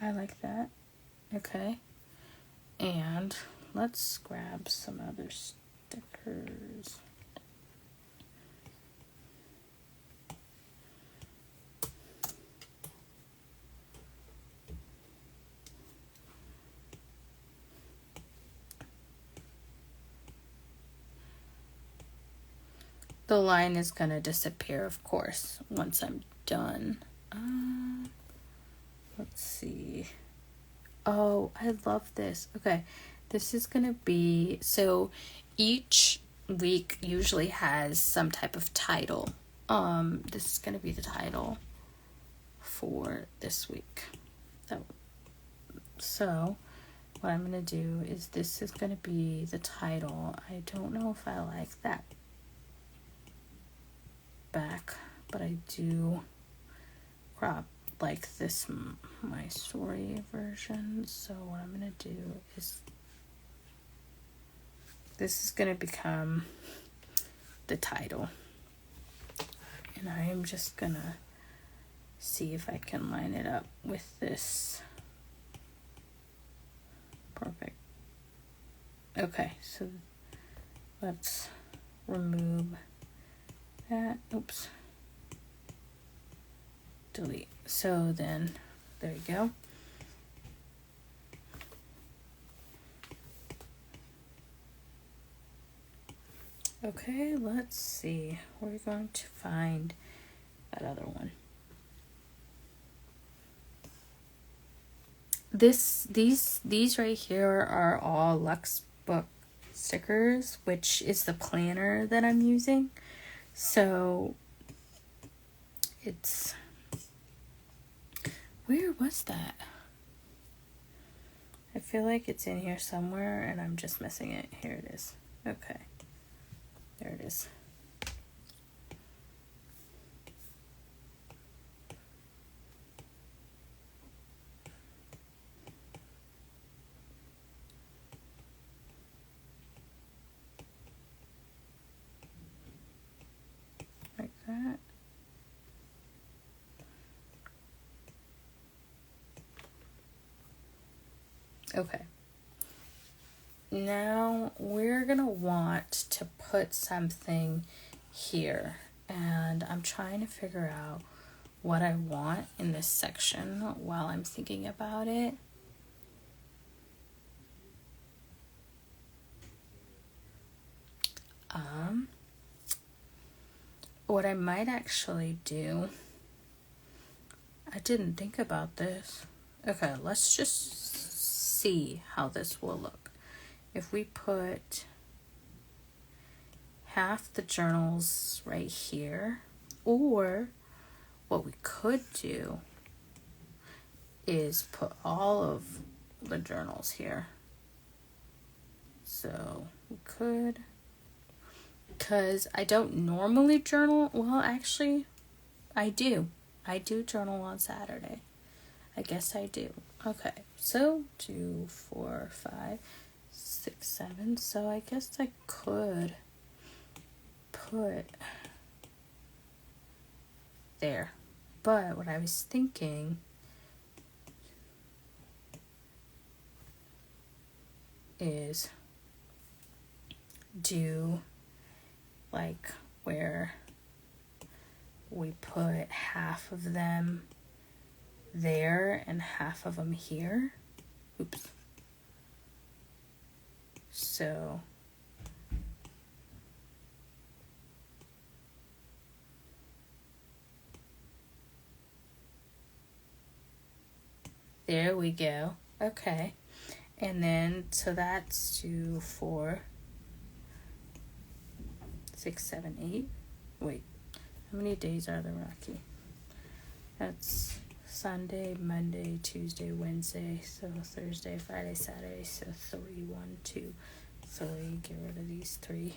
S1: I like that. Okay. And let's grab some other stickers. The line is gonna disappear, of course, once I'm done. Let's see. Oh, I love this. Okay, this is gonna be, so each week usually has some type of title. This is gonna be the title for this week. So what I'm gonna do is, this is gonna be the title. I don't know if I like that back, but I do crop like this, my story version. So what I'm gonna do is, this is gonna become the title, and I am just gonna see if I can line it up with this. Perfect. Okay, so let's remove that. Oops. Delete. So then, there you go. Okay, let's see. We're going to find that other one. These right here are all Luxe Book stickers, which is the planner that I'm using. So it's, where was that? I feel like it's in here somewhere and I'm just missing it. Here it is. Okay. There it is. Like that. Okay. Now we're gonna want to put something here, and I'm trying to figure out what I want in this section while I'm thinking about it. What I might actually do, I didn't think about this. Okay, let's just see how this will look. If we put half the journals right here, or what we could do is put all of the journals here. So we could, because I don't normally journal. Well, actually, I do. I do journal on Saturday. I guess I do. Okay, so 2, 4, 5, 6, 7. So I guess I could put there. But what I was thinking is do like where we put half of them there and half of them here. Oops. So there we go. Okay. And then, so that's 2, 4, 6, 7, 8. Wait, how many days are there, Rocky? That's Sunday, Monday, Tuesday, Wednesday, so Thursday, Friday, Saturday, so 3, 1, 2, 3, get rid of these 3.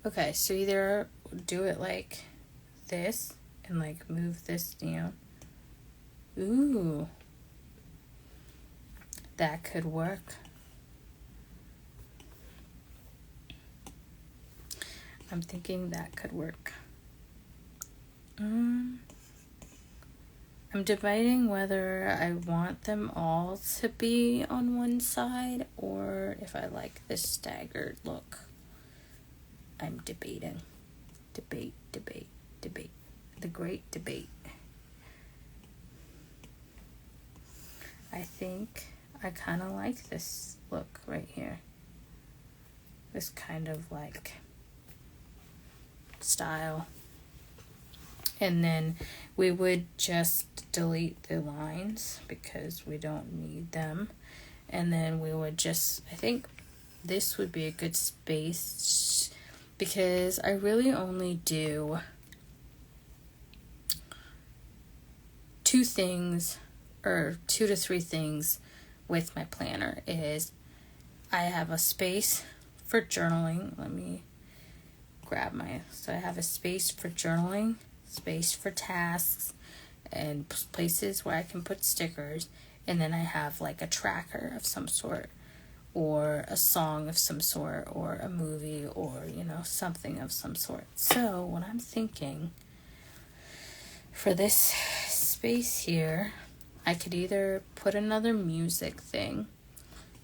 S1: Okay, so either do it like this and like move this down. Ooh, that could work. I'm thinking that could work. I'm debating whether I want them all to be on one side or if I like this staggered look. I'm debating. Debate. The great debate. I think I kind of like this look right here. This kind of like style. And then we would just delete the lines because we don't need them. And then we would just, I think this would be a good space because I really only do 2 things or 2 to 3 things with my planner. Is I have a space for journaling. Let me grab so I have a space for journaling, space for tasks, and places where I can put stickers. And then I have like a tracker of some sort, or a song of some sort, or a movie, or, you know, something of some sort. So what I'm thinking for this space here, I could either put another music thing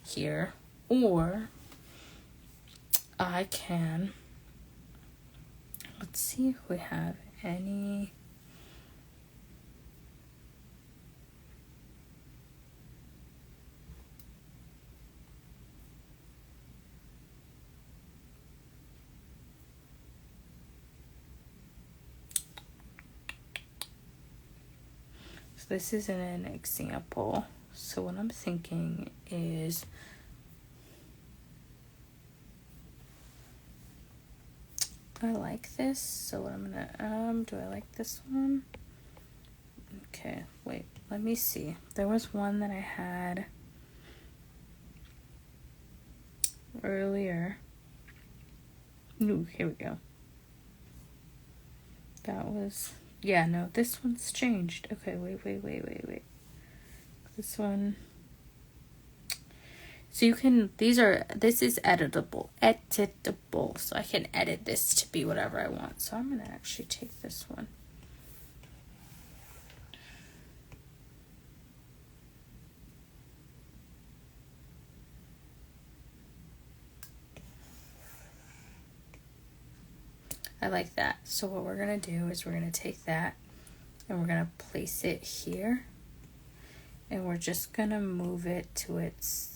S1: here, or I can, let's see if we have any. So this isn't an example. So what I'm thinking is I like this. So what I'm gonna do I like this one? Okay, wait, let me see. There was one that I had earlier. Ooh, here we go. That was, yeah, no, this one's changed. Okay, wait. This one. So you can, this is editable, so I can edit this to be whatever I want. So I'm gonna actually take this one. I like that. So what we're gonna do is we're gonna take that and we're gonna place it here, and we're just gonna move it to its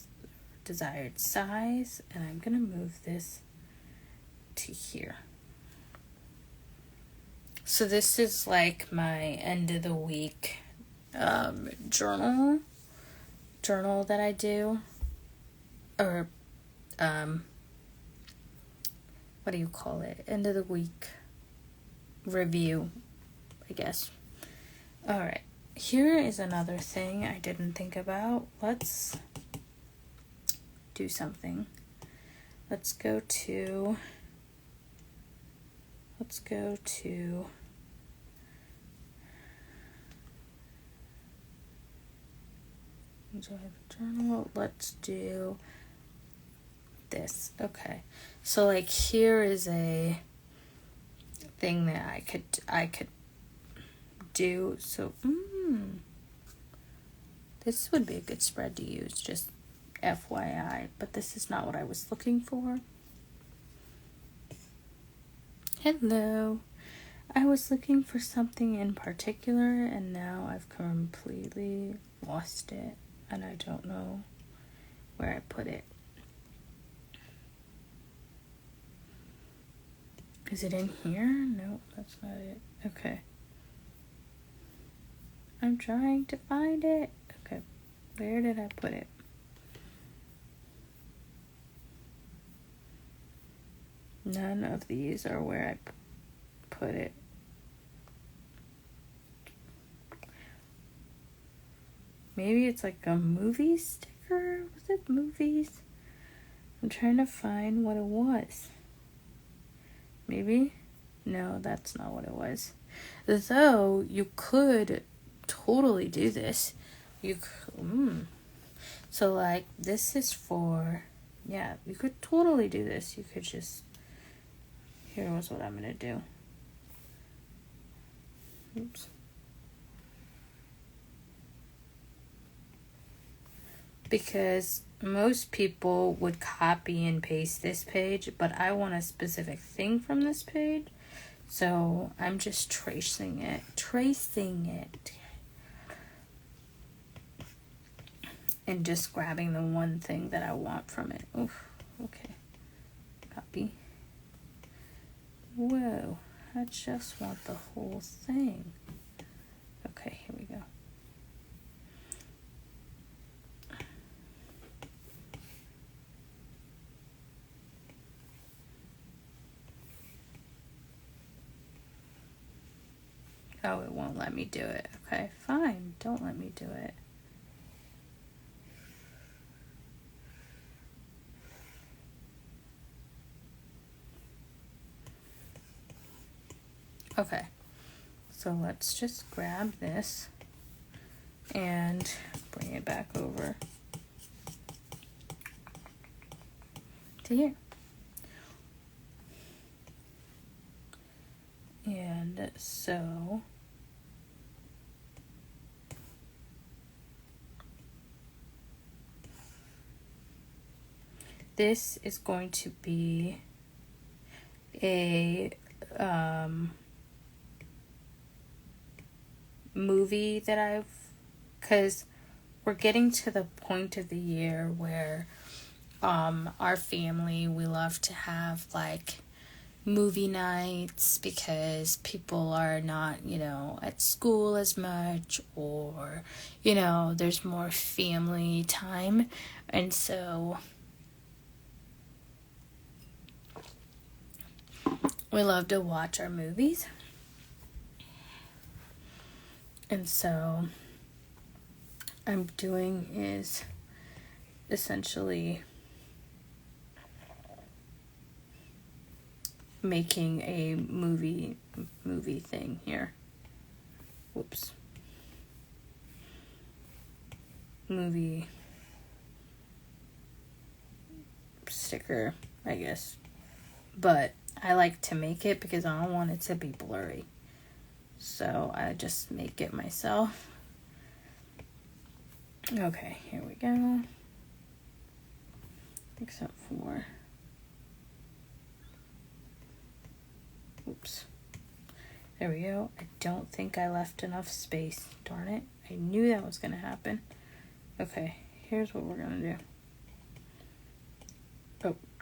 S1: desired size, and I'm gonna move this to here. So this is like my end of the week journal that I do, or what do you call it? End of the week review, I guess. All right, here is another thing I didn't think about. Let's do something. Let's go to journal. Let's do this. Okay, so like here is a thing that I could do. So this would be a good spread to use, just FYI, but this is not what I was looking for. Hello. I was looking for something in particular, and now I've completely lost it, and I don't know where I put it. Is it in here? No, that's not it. Okay. I'm trying to find it. Okay. Where did I put it? None of these are where I put it. Maybe it's like a movie sticker? Was it movies? I'm trying to find what it was. Maybe? No, that's not what it was. Though, you could totally do this. So, like, this is for... Yeah, you could totally do this. You could just... Here was what I'm going to do. Oops. Because most people would copy and paste this page, but I want a specific thing from this page. So I'm just tracing it. And just grabbing the one thing that I want from it. Oof, okay. Copy. Whoa, I just want the whole thing. Okay, here we go. Oh, it won't let me do it. Okay, fine. Don't let me do it. Okay, so let's just grab this and bring it back over to here. And so this is going to be a movie that because we're getting to the point of the year where our family, we love to have like movie nights because people are not, at school as much, or, there's more family time. And so we love to watch our movies. And so I'm doing is essentially making a movie thing here. Whoops. Movie sticker, I guess. But I like to make it because I don't want it to be blurry. So I just make it myself. Okay, here we go. Except for... Oops. There we go. I don't think I left enough space. Darn it. I knew that was going to happen. Okay, here's what we're going to do.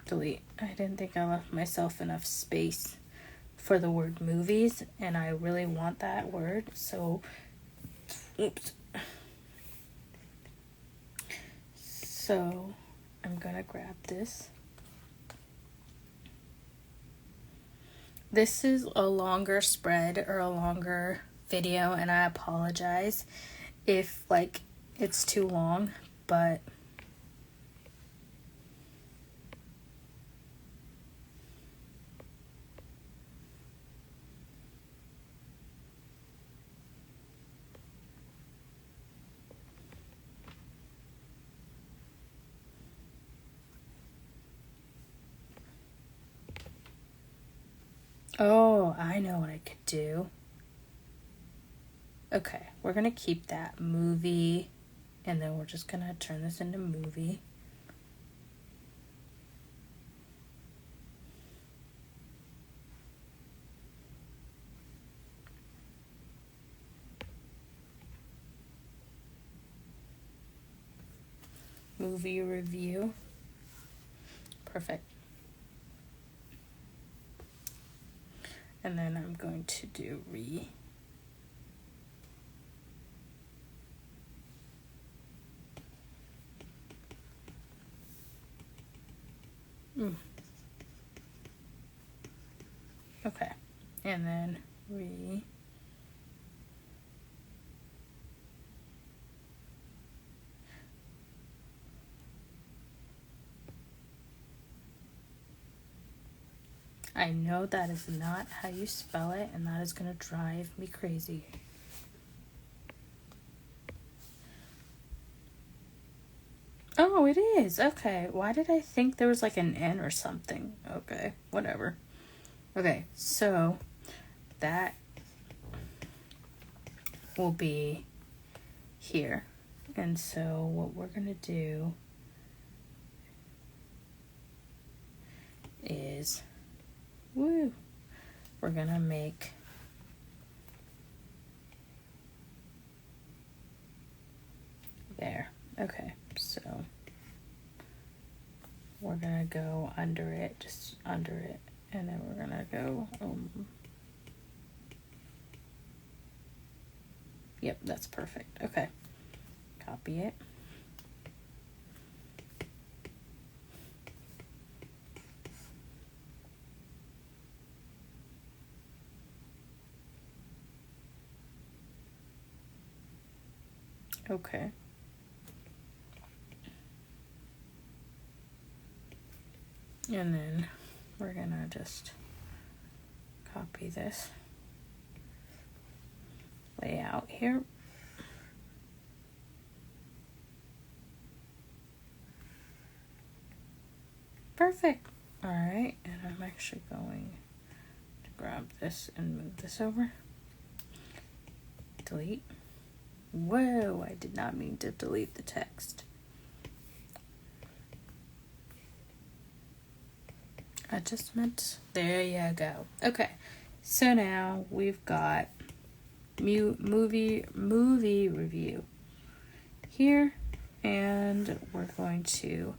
S1: delete. I didn't think I left myself enough space for the word movies, and I really want that word, so oops. So I'm gonna grab this. This is a longer spread or a longer video, and I apologize if like it's too long, but oh, I know what I could do. Okay, we're gonna keep that movie, and then we're just gonna turn this into movie. Movie review. Perfect. And then I'm going to do Okay. And then I know that is not how you spell it, and that is going to drive me crazy. Oh, it is. Okay. Why did I think there was like an N or something? Okay. Whatever. Okay. So that will be here. And so what we're going to do is, we're going to make there. Okay. So we're going to go under it, just under it. And then we're going to go, yep, that's perfect. Okay. Copy it. Okay. And then we're gonna just copy this layout here. Perfect. All right, and I'm actually going to grab this and move this over. Delete. Whoa, I did not mean to delete the text. I just meant, there you go. Okay, so now we've got movie review here, and we're going to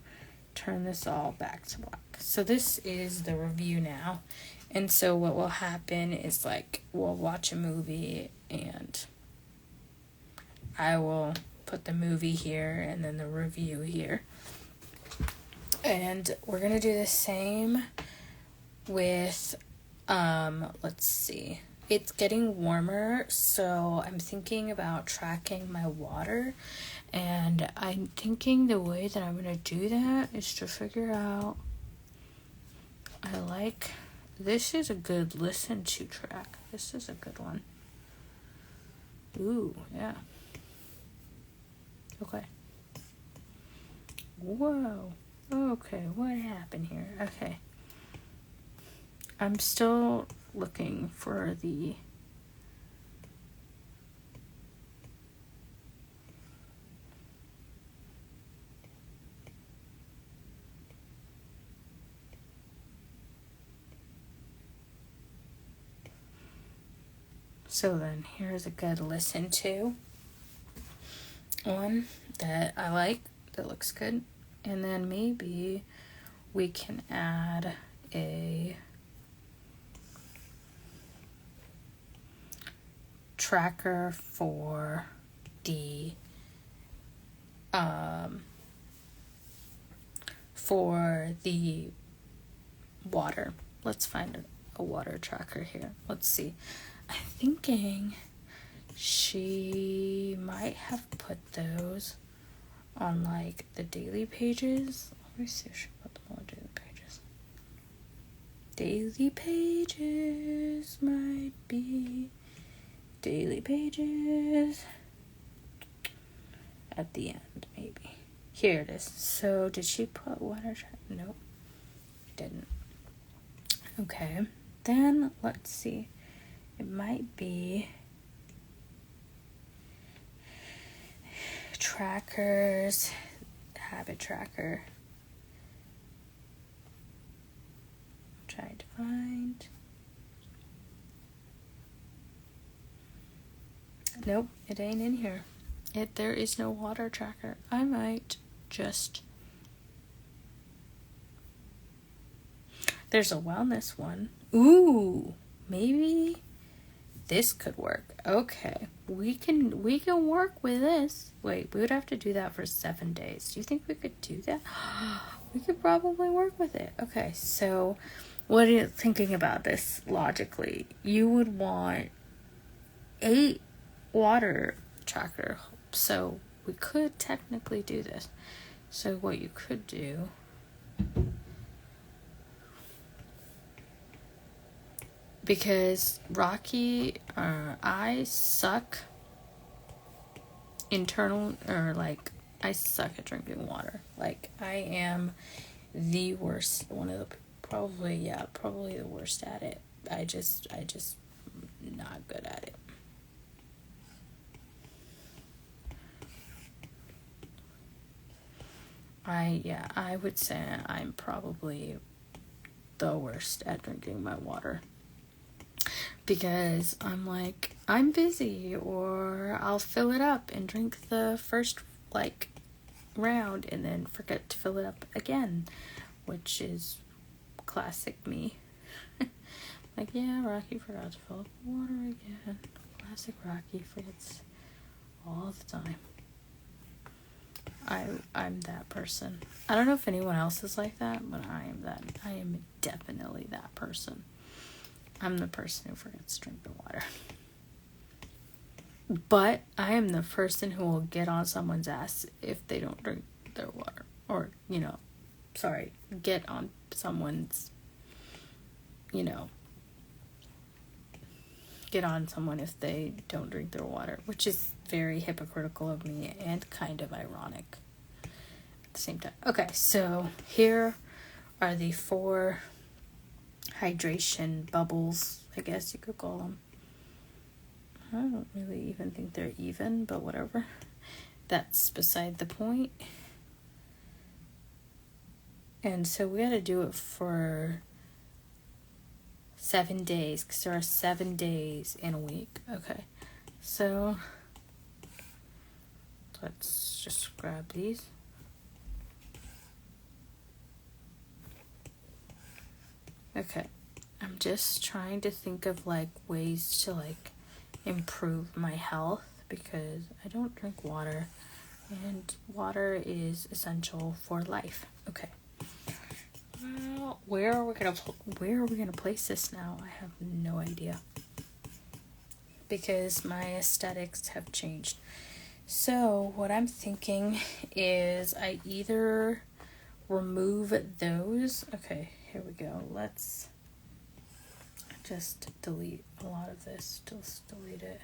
S1: turn this all back to black. So this is the review now, and so what will happen is like we'll watch a movie and I will put the movie here and then the review here. And we're going to do the same with, let's see. It's getting warmer, so I'm thinking about tracking my water. And I'm thinking the way that I'm going to do that is to figure out, this is a good listen to track. This is a good one. Ooh, yeah. Okay. Whoa. Okay, what happened here? Okay. I'm still looking for the... So then here's a good listen to one that I like, that looks good. And then maybe we can add a tracker for the water. Let's find a water tracker here. Let's see. I'm thinking she might have put those on like the daily pages. Let me see if she put them on daily pages. Daily pages might be daily pages at the end, maybe. Here it is. So did she put water tracker? Nope, didn't. Okay, then let's see. It might be trackers, habit tracker. I'm trying to find. Nope, it ain't in here. There is no water tracker. I might just. There's a wellness one. Ooh, maybe this could work. Okay, we can work with this. Wait, we would have to do that for 7 days. Do you think we could do that? We could probably work with it. Okay, so what are you thinking about this logically? You would want 8 water tracker. So we could technically do this. So what you could do, because Rocky, I suck I suck at drinking water. Like, I am the worst, probably the worst at it. I just not good at it. I would say I'm probably the worst at drinking my water. Because I'm like, I'm busy, or I'll fill it up and drink the first, round and then forget to fill it up again, which is classic me. Like, yeah, Rocky forgot to fill up water again. Classic Rocky forgets all the time. I'm that person. I don't know if anyone else is like that, but I am definitely that person. I'm the person who forgets to drink the water. But I am the person who will get on someone's ass if they don't drink their water. Or, get on someone's, get on someone if they don't drink their water, which is very hypocritical of me and kind of ironic at the same time. Okay, so here are the 4 hydration bubbles, I guess you could call them. I don't really even think they're even, but whatever. That's beside the point. And so we gotta do it for 7 days, because there are 7 days in a week. Okay, so let's just grab these. Okay, I'm just trying to think of ways to improve my health, because I don't drink water, and water is essential for life. Okay. Well, where are we gonna place this now? I have no idea, because my aesthetics have changed. So what I'm thinking is I either remove those. Okay, here we go. Let's just delete a lot of this. Just delete it.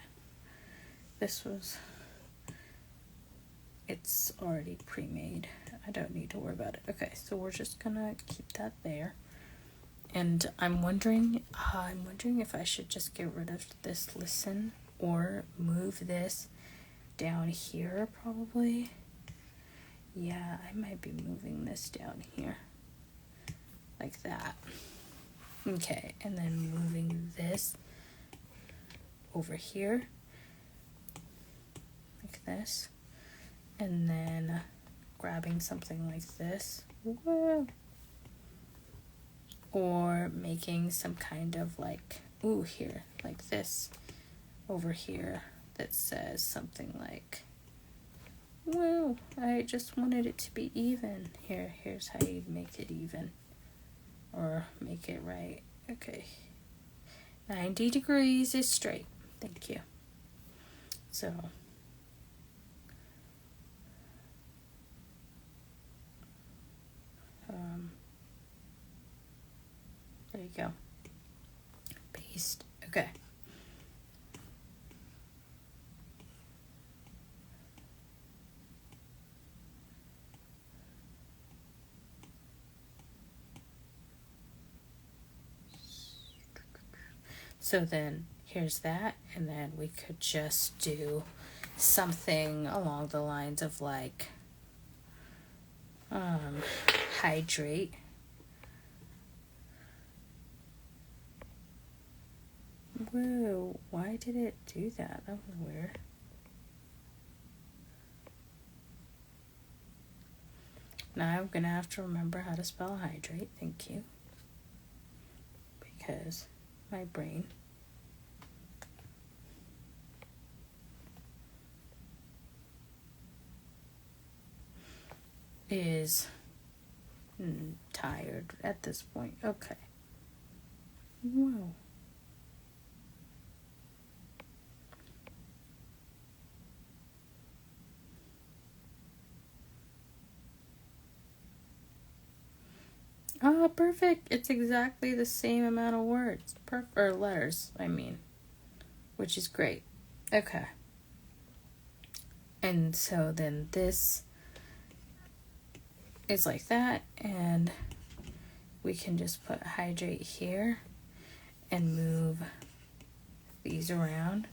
S1: It's already pre-made. I don't need to worry about it. Okay, so we're just gonna keep that there. And I'm wondering if I should just get rid of this listen or move this down here, probably. Yeah, I might be moving this down here. Like that. Okay, and then moving this over here. Like this. And then grabbing something like this. Whoa. or making some kind of like, ooh, here, like this over here that says something like, well, I just wanted it to be even. Here's how you make it even, or make it right. Okay, 90 degrees is straight. Thank you. So there you go. Paste. Okay. So then here's that, and then we could just do something along the lines of like hydrate. Whoa, why did it do that? That was weird. Now I'm gonna have to remember how to spell hydrate. Thank you. Because my brain. Is tired at this point. Okay. Whoa. Oh, perfect. It's exactly the same amount of words. Or letters, I mean. Which is great. Okay. And so then this is like that, and we can just put hydrate here and move these around.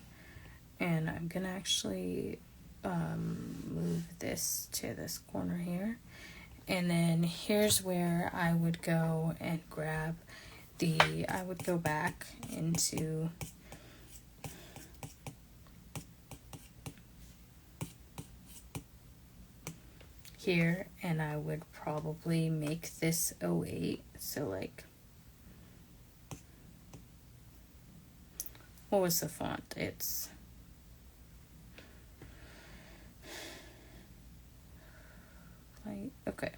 S1: And I'm gonna actually move this to this corner here. And then here's where I would go and grab I would go back into here, and I would probably make this 08. So like, what was the font? It's like, okay.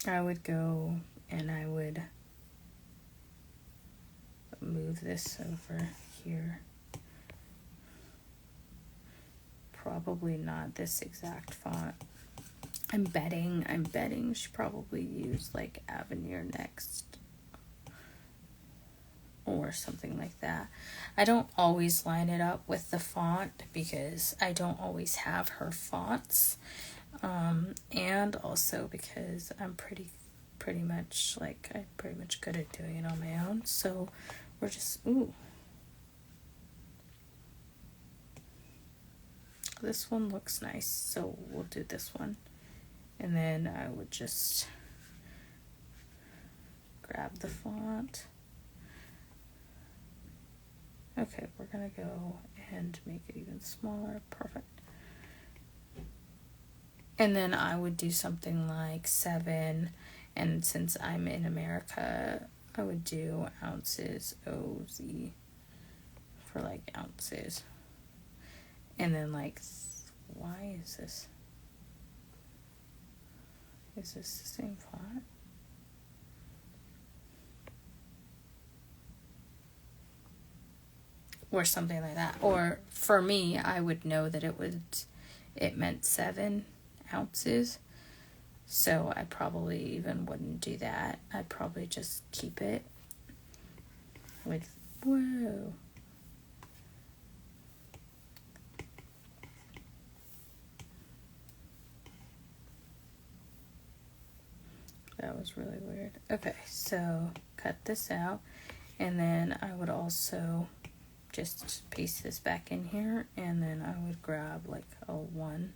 S1: I would go and I would move this over here. Probably not this exact font. I'm betting she probably used like Avenir Next or something like that. I don't always line it up with the font because I don't always have her fonts. And also because I'm pretty much good at doing it on my own. So we're just, ooh. This one looks nice, so we'll do this one. And then I would just grab the font. Okay, we're gonna go and make it even smaller. Perfect. And then I would do something like 7, and since I'm in America, I would do ounces, OZ, for like ounces. And then like, why is this? Is this the same font? Or something like that. Or for me, I would know that it meant 7 ounces. So I probably even wouldn't do that. I'd probably just keep it with, whoa. That was really weird. Okay, so cut this out. And then I would also just paste this back in here. And then I would grab like a 1.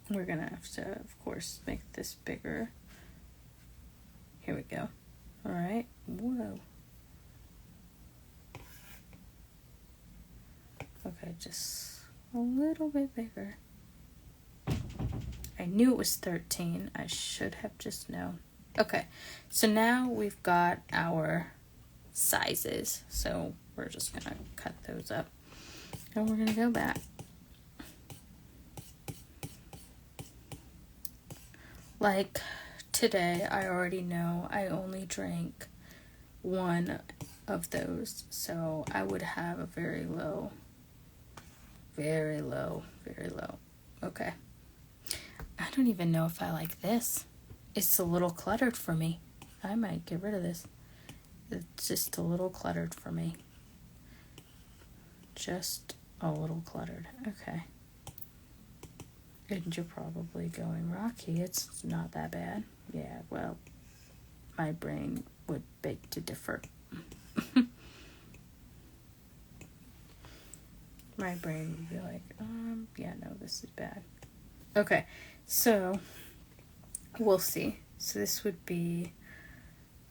S1: we're gonna have to, of course, make this bigger. Here we go. All right. Whoa. Okay, just a little bit bigger. I knew it was 13. I should have just known. Okay, so now we've got our sizes. So we're just gonna cut those up. And we're gonna go back. Like today, I already know I only drank one of those. So I would have a very low. Okay. I don't even know if I like this. It's a little cluttered for me. I might get rid of this. It's just a little cluttered for me. Just a little cluttered. Okay. And you're probably going, Rocky, it's not that bad. Yeah, well, my brain would beg to differ. My brain would be like, yeah, no, this is bad. Okay, so we'll see. So this would be,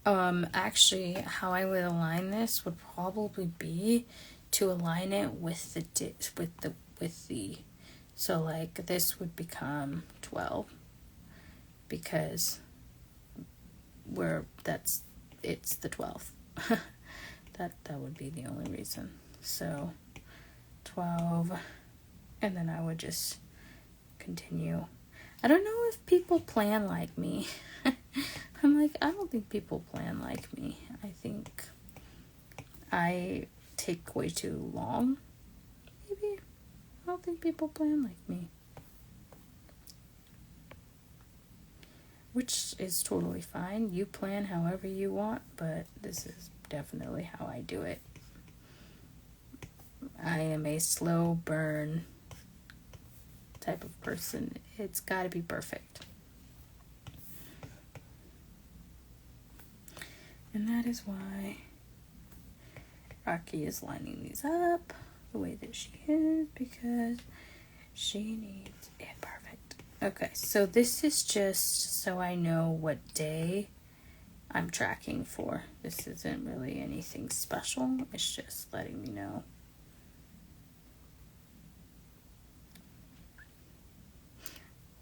S1: actually, how I would align this would probably be to align it with the, so like this would become 12 because it's the 12th. that would be the only reason. So 12, and then I would just continue. I don't know if people plan like me. I'm like, I don't think people plan like me. I think I take way too long. Maybe. I don't think people plan like me. Which is totally fine. You plan however you want, but this is definitely how I do it. I am a slow burn type of person. It's got to be perfect. And that is why Rocky is lining these up the way that she is, because she needs it perfect. Okay, so this is just so I know what day I'm tracking for. This isn't really anything special. It's just letting me know.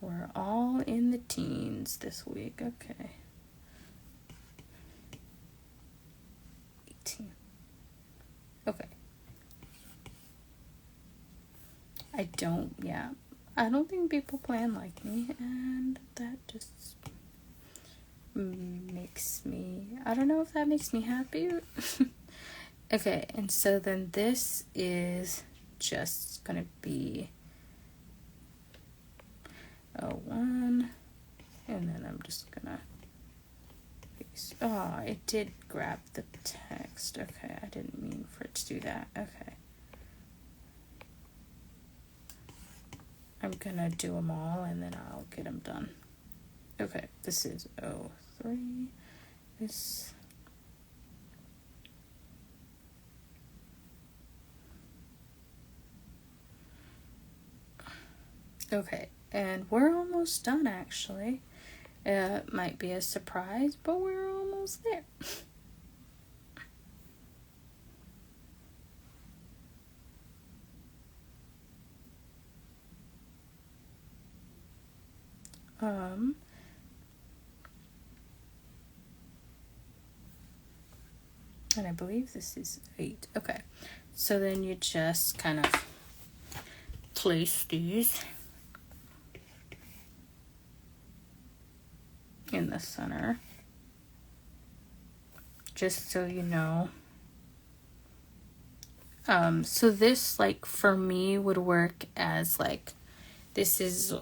S1: We're all in the teens this week. Okay. 18. Okay. I don't think people plan like me, and that just makes me, I don't know if that makes me happy. Okay, and so then this is just gonna be a 1, and then I'm just gonna paste. Oh, it did grab the text. Okay, I didn't mean for it to do that. Okay. I'm gonna do them all and then I'll get them done. Okay, this is 03. This. Okay, and we're almost done actually. It might be a surprise, but we're almost there. And I believe this is 8. Okay, so then you just kind of place these in the center, just so you know. So this, like, for me would work as, like, this is,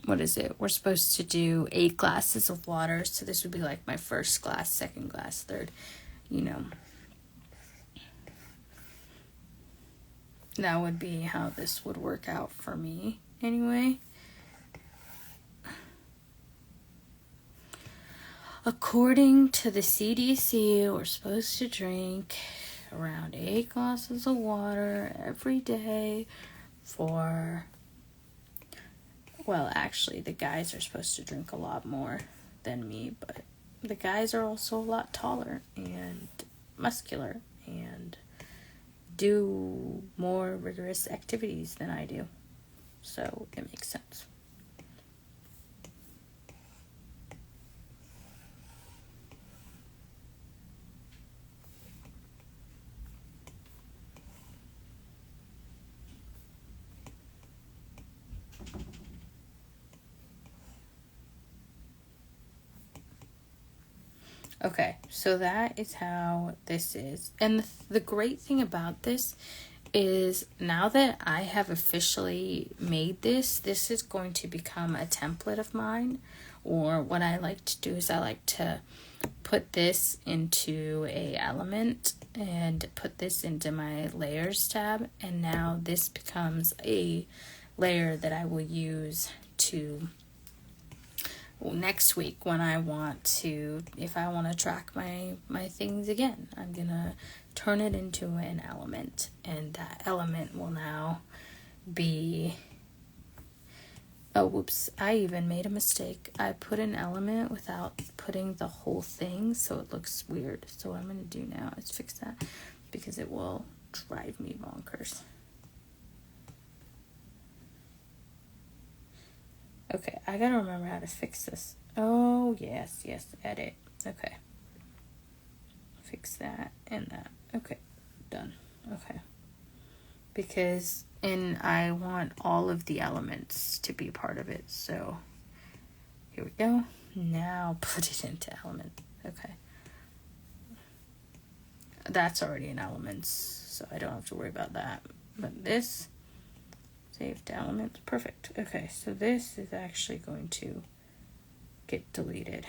S1: what is it? We're supposed to do 8 glasses of water. So this would be like my first glass, second glass, third, you know. That would be how this would work out for me anyway. According to the CDC, we're supposed to drink around 8 glasses of water every day for Well, actually, the guys are supposed to drink a lot more than me, but the guys are also a lot taller and muscular and do more rigorous activities than I do. So it makes sense. Okay, so that is how this is. And the great thing about this is now that I have officially made this, this is going to become a template of mine. Or what I like to do is I like to put this into a element and put this into my layers tab. And now this becomes a layer that I will use to next week when I want to, if I want to track my things again, I'm gonna turn it into an element, and that element will now be, oh whoops, I even made a mistake. I put an element without putting the whole thing, so it looks weird. So what I'm gonna do now is fix that, because it will drive me bonkers. Okay, I gotta remember how to fix this. Oh, yes, edit. Okay. Fix that and that. Okay, done. Okay. Because, and I want all of the elements to be part of it, so here we go. Now put it into element. Okay. That's already in elements, so I don't have to worry about that. But this, save to elements, perfect. Okay, so this is actually going to get deleted,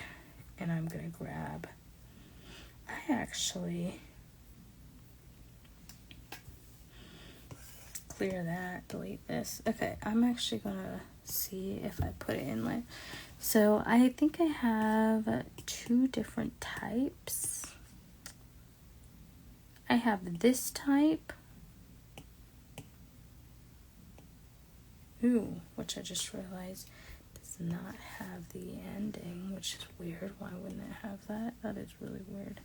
S1: and I'm gonna grab, I actually clear that, delete this. Okay, I'm actually gonna see if I put it in like, so I think I have 2 different types. I have this type, which I just realized does not have the ending, which is weird. Why wouldn't it have that? That is really weird.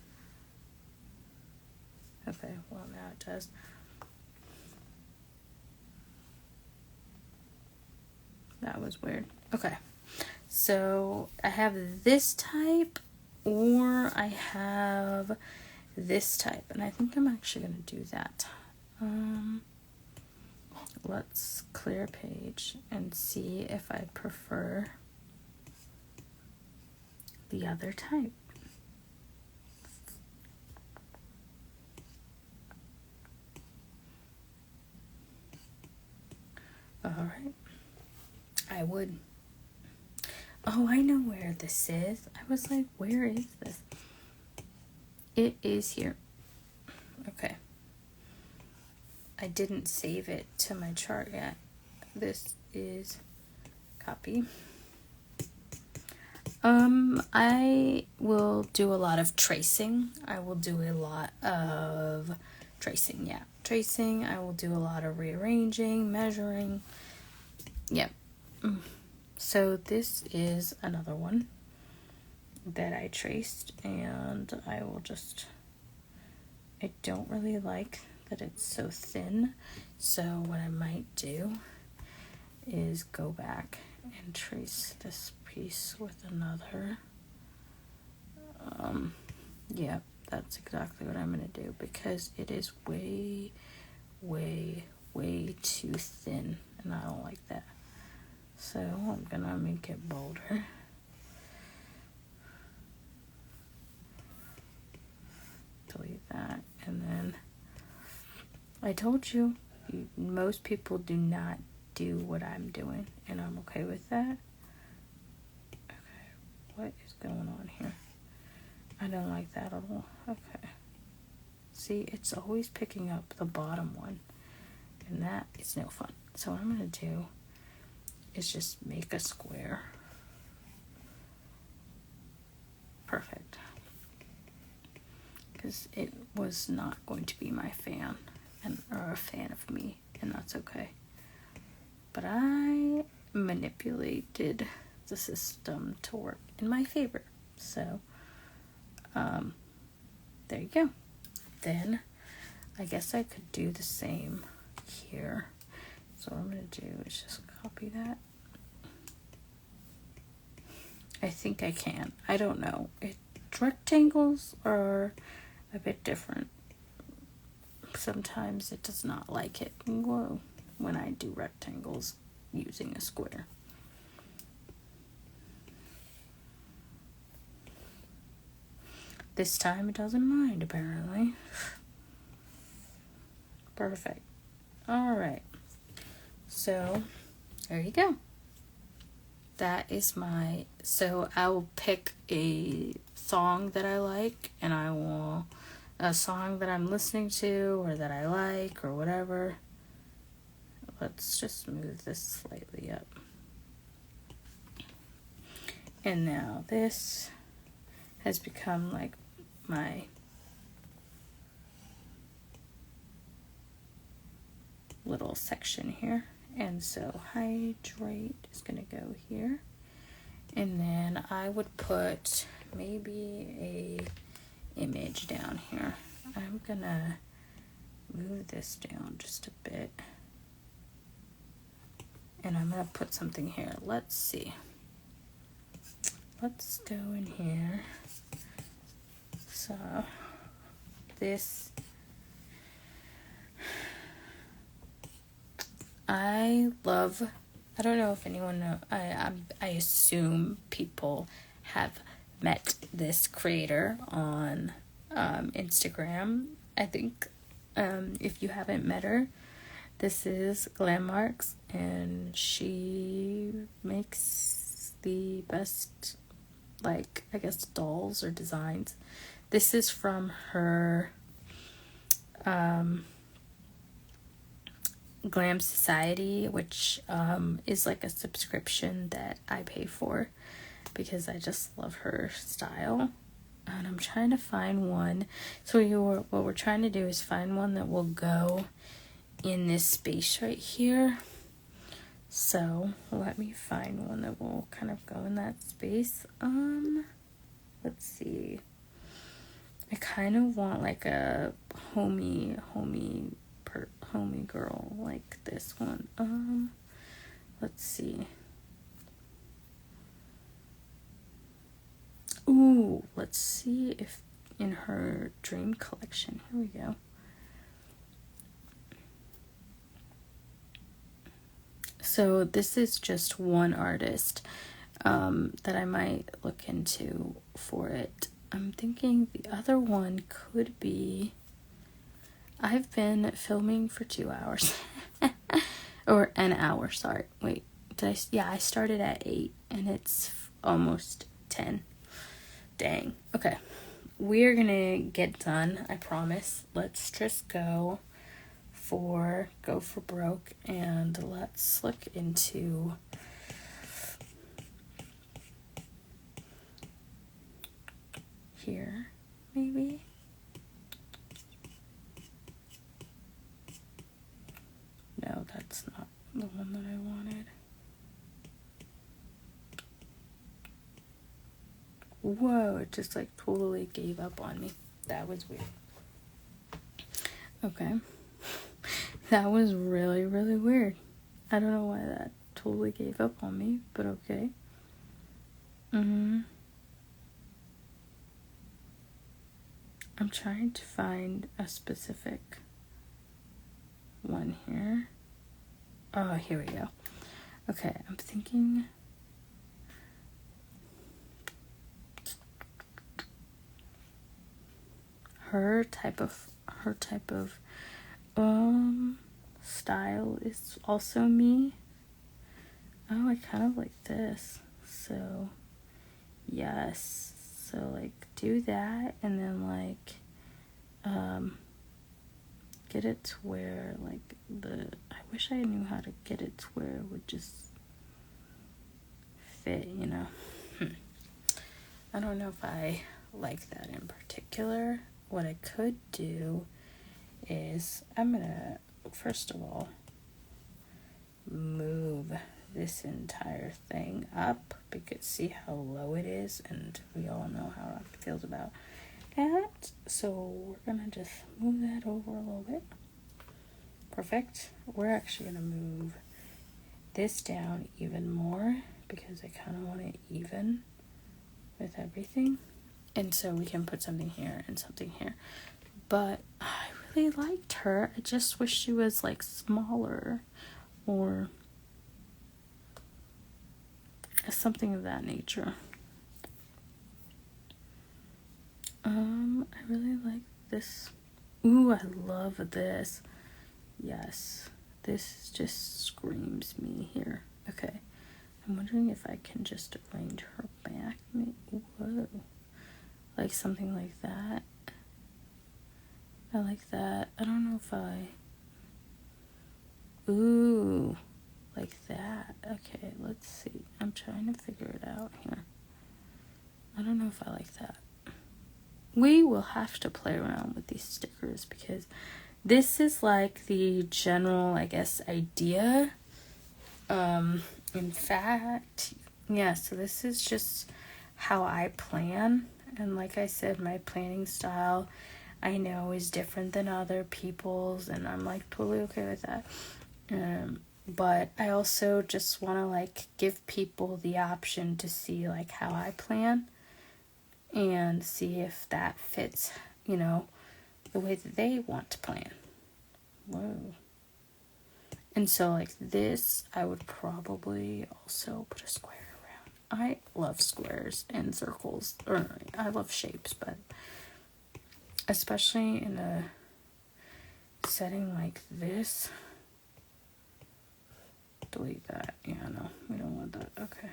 S1: Okay, well now it does. That was weird. Okay, so I have this type, or I have this type, and I think I'm actually going to do that. Let's clear page and see if I prefer the other type. All right, I would. Oh, I know where this is. I was like, where is this? It is here. Okay. I didn't save it to my chart yet. This is copy. I will do a lot of tracing. I will do a lot of tracing, yeah. Tracing, I will do a lot of rearranging, measuring. Yep. So this is another one that I traced, and I will just, I don't really like that it's so thin, so what I might do is go back and trace this piece with another. Yeah, that's exactly what I'm gonna do, because it is way too thin, and I don't like that. So I'm gonna make it bolder. Delete that, and then I told you, most people do not do what I'm doing, and I'm okay with that. Okay, what is going on here? I don't like that at all. Okay. See, it's always picking up the bottom one, and that is no fun. So what I'm going to do is just make a square. Perfect. Because it was not going to be my fan, or a fan of me, and that's okay. But I manipulated the system to work in my favor. So, there you go. Then, I guess I could do the same here. So what I'm going to do is just copy that. I think I can. I don't know. Rectangles are a bit different. Sometimes it does not like it when I do rectangles using a square. This time it doesn't mind, apparently. Perfect. Alright. So, there you go. That is so I will pick a song that I like, and a song that I'm listening to, or that I like, or whatever. Let's just move this slightly up. And now this has become like my little section here. And so hydrate is going to go here. And then I would put maybe a image down here. I'm going to move this down just a bit. And I'm going to put something here. Let's see. Let's go in here. So this, I don't know if anyone knows, I assume people have met this creator on Instagram. I think if you haven't met her, this is Grammarks, and she makes the best, like, I guess, dolls or designs. This is from her Glam Society, which is like a subscription that I pay for because I just love her style. And I'm trying to find one. So what we're trying to do is find one that will go in this space right here. So let me find one that will kind of go in that space. Let's see. I kind of want like a homey girl like this one. Let's see. Ooh, let's see if in her dream collection. Here we go. So this is just one artist that I might look into for it. I'm thinking the other one could be, I've been filming for 2 hours. Or an hour, sorry. Wait, I started at 8 and it's almost 10. Dang. Okay. We're gonna get done, I promise. Let's just go for broke, and let's look into here, maybe. No, that's not the one that I wanted. Whoa, it just like totally gave up on me. That was weird. Okay. That was really, really weird. I don't know why that totally gave up on me, but okay. I'm trying to find a specific one here. Oh, here we go. Okay, I'm thinking her type of style is also me. Oh, I kind of like this. So yes, so like do that, and then like get it to where like I wish I knew how to get it to where it would just fit, you know. I don't know if I like that in particular. What I could do is I'm gonna first of all move this entire thing up because see how low it is, and we all know how Rocky feels about that. So we're gonna just move that over a little bit. Perfect. We're actually gonna move this down even more because I kind of want it even with everything. And so we can put something here and something here. But I really liked her. I just wish she was like smaller or something of that nature. I really like this. Ooh, I love this. Yes, this just screams me here. Okay, I'm wondering if I can just arrange her back. Whoa, like something like that. I like that. I don't know if ooh, like that. Okay, let's see. I'm trying to figure it out here. I don't know if I like that. We will have to play around with these stickers because this is like the general, I guess, idea. In fact, yeah, so this is just how I plan. And like I said, my planning style, I know, is different than other people's, and I'm like totally okay with that. But I also just want to like give people the option to see like how I plan and see if that fits, you know, the way that they want to plan. Whoa. And so like this, I would probably also put a square around. I love squares and circles, or I love shapes, but especially in a setting like this. Delete that. Yeah, no, we don't want that. Okay.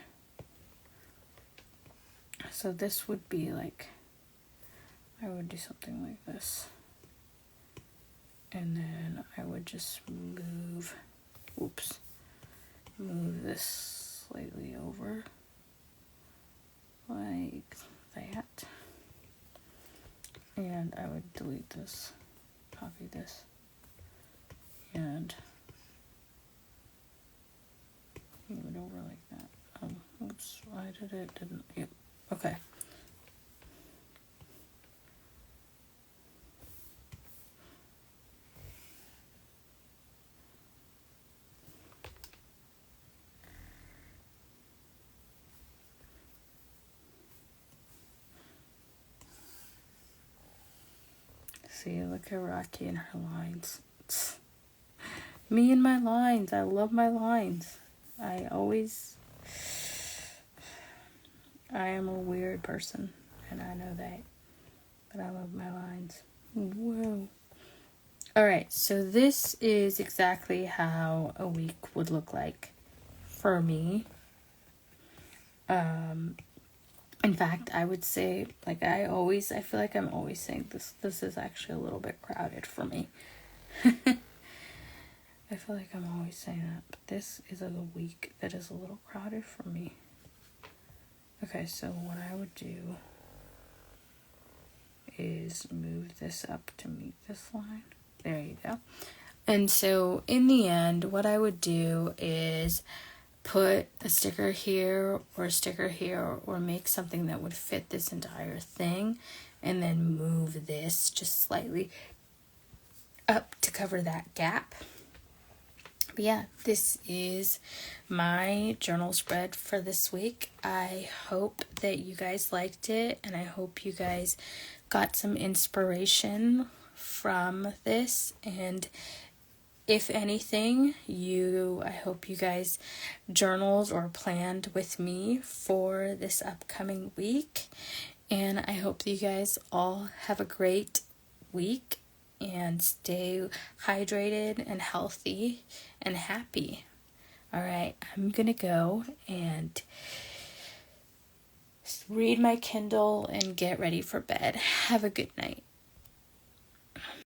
S1: So this would be like, I would do something like this. And then I would just move this slightly over like that. And I would delete this, copy this, and move it over like that. Oops, why did it didn't, yep, okay. See, look at Rocky and her lines. Me and my lines. I love my lines. I am a weird person, and I know that. But I love my lines. Whoa. Alright, so this is exactly how a week would look like for me. In fact, I would say, like I feel like I'm always saying this is actually a little bit crowded for me. I feel like I'm always saying that, but this is a week that is a little crowded for me. Okay, so what I would do is move this up to meet this line. There you go. And so in the end, what I would do is put a sticker here or a sticker here, or make something that would fit this entire thing, and then move this just slightly up to cover that gap. But yeah, this is my journal spread for this week. I hope that you guys liked it, and I hope you guys got some inspiration from this. And if anything, I hope you guys journaled or planned with me for this upcoming week. And I hope that you guys all have a great week and stay hydrated and healthy and happy. All right, I'm gonna go and read my Kindle and get ready for bed. Have a good night.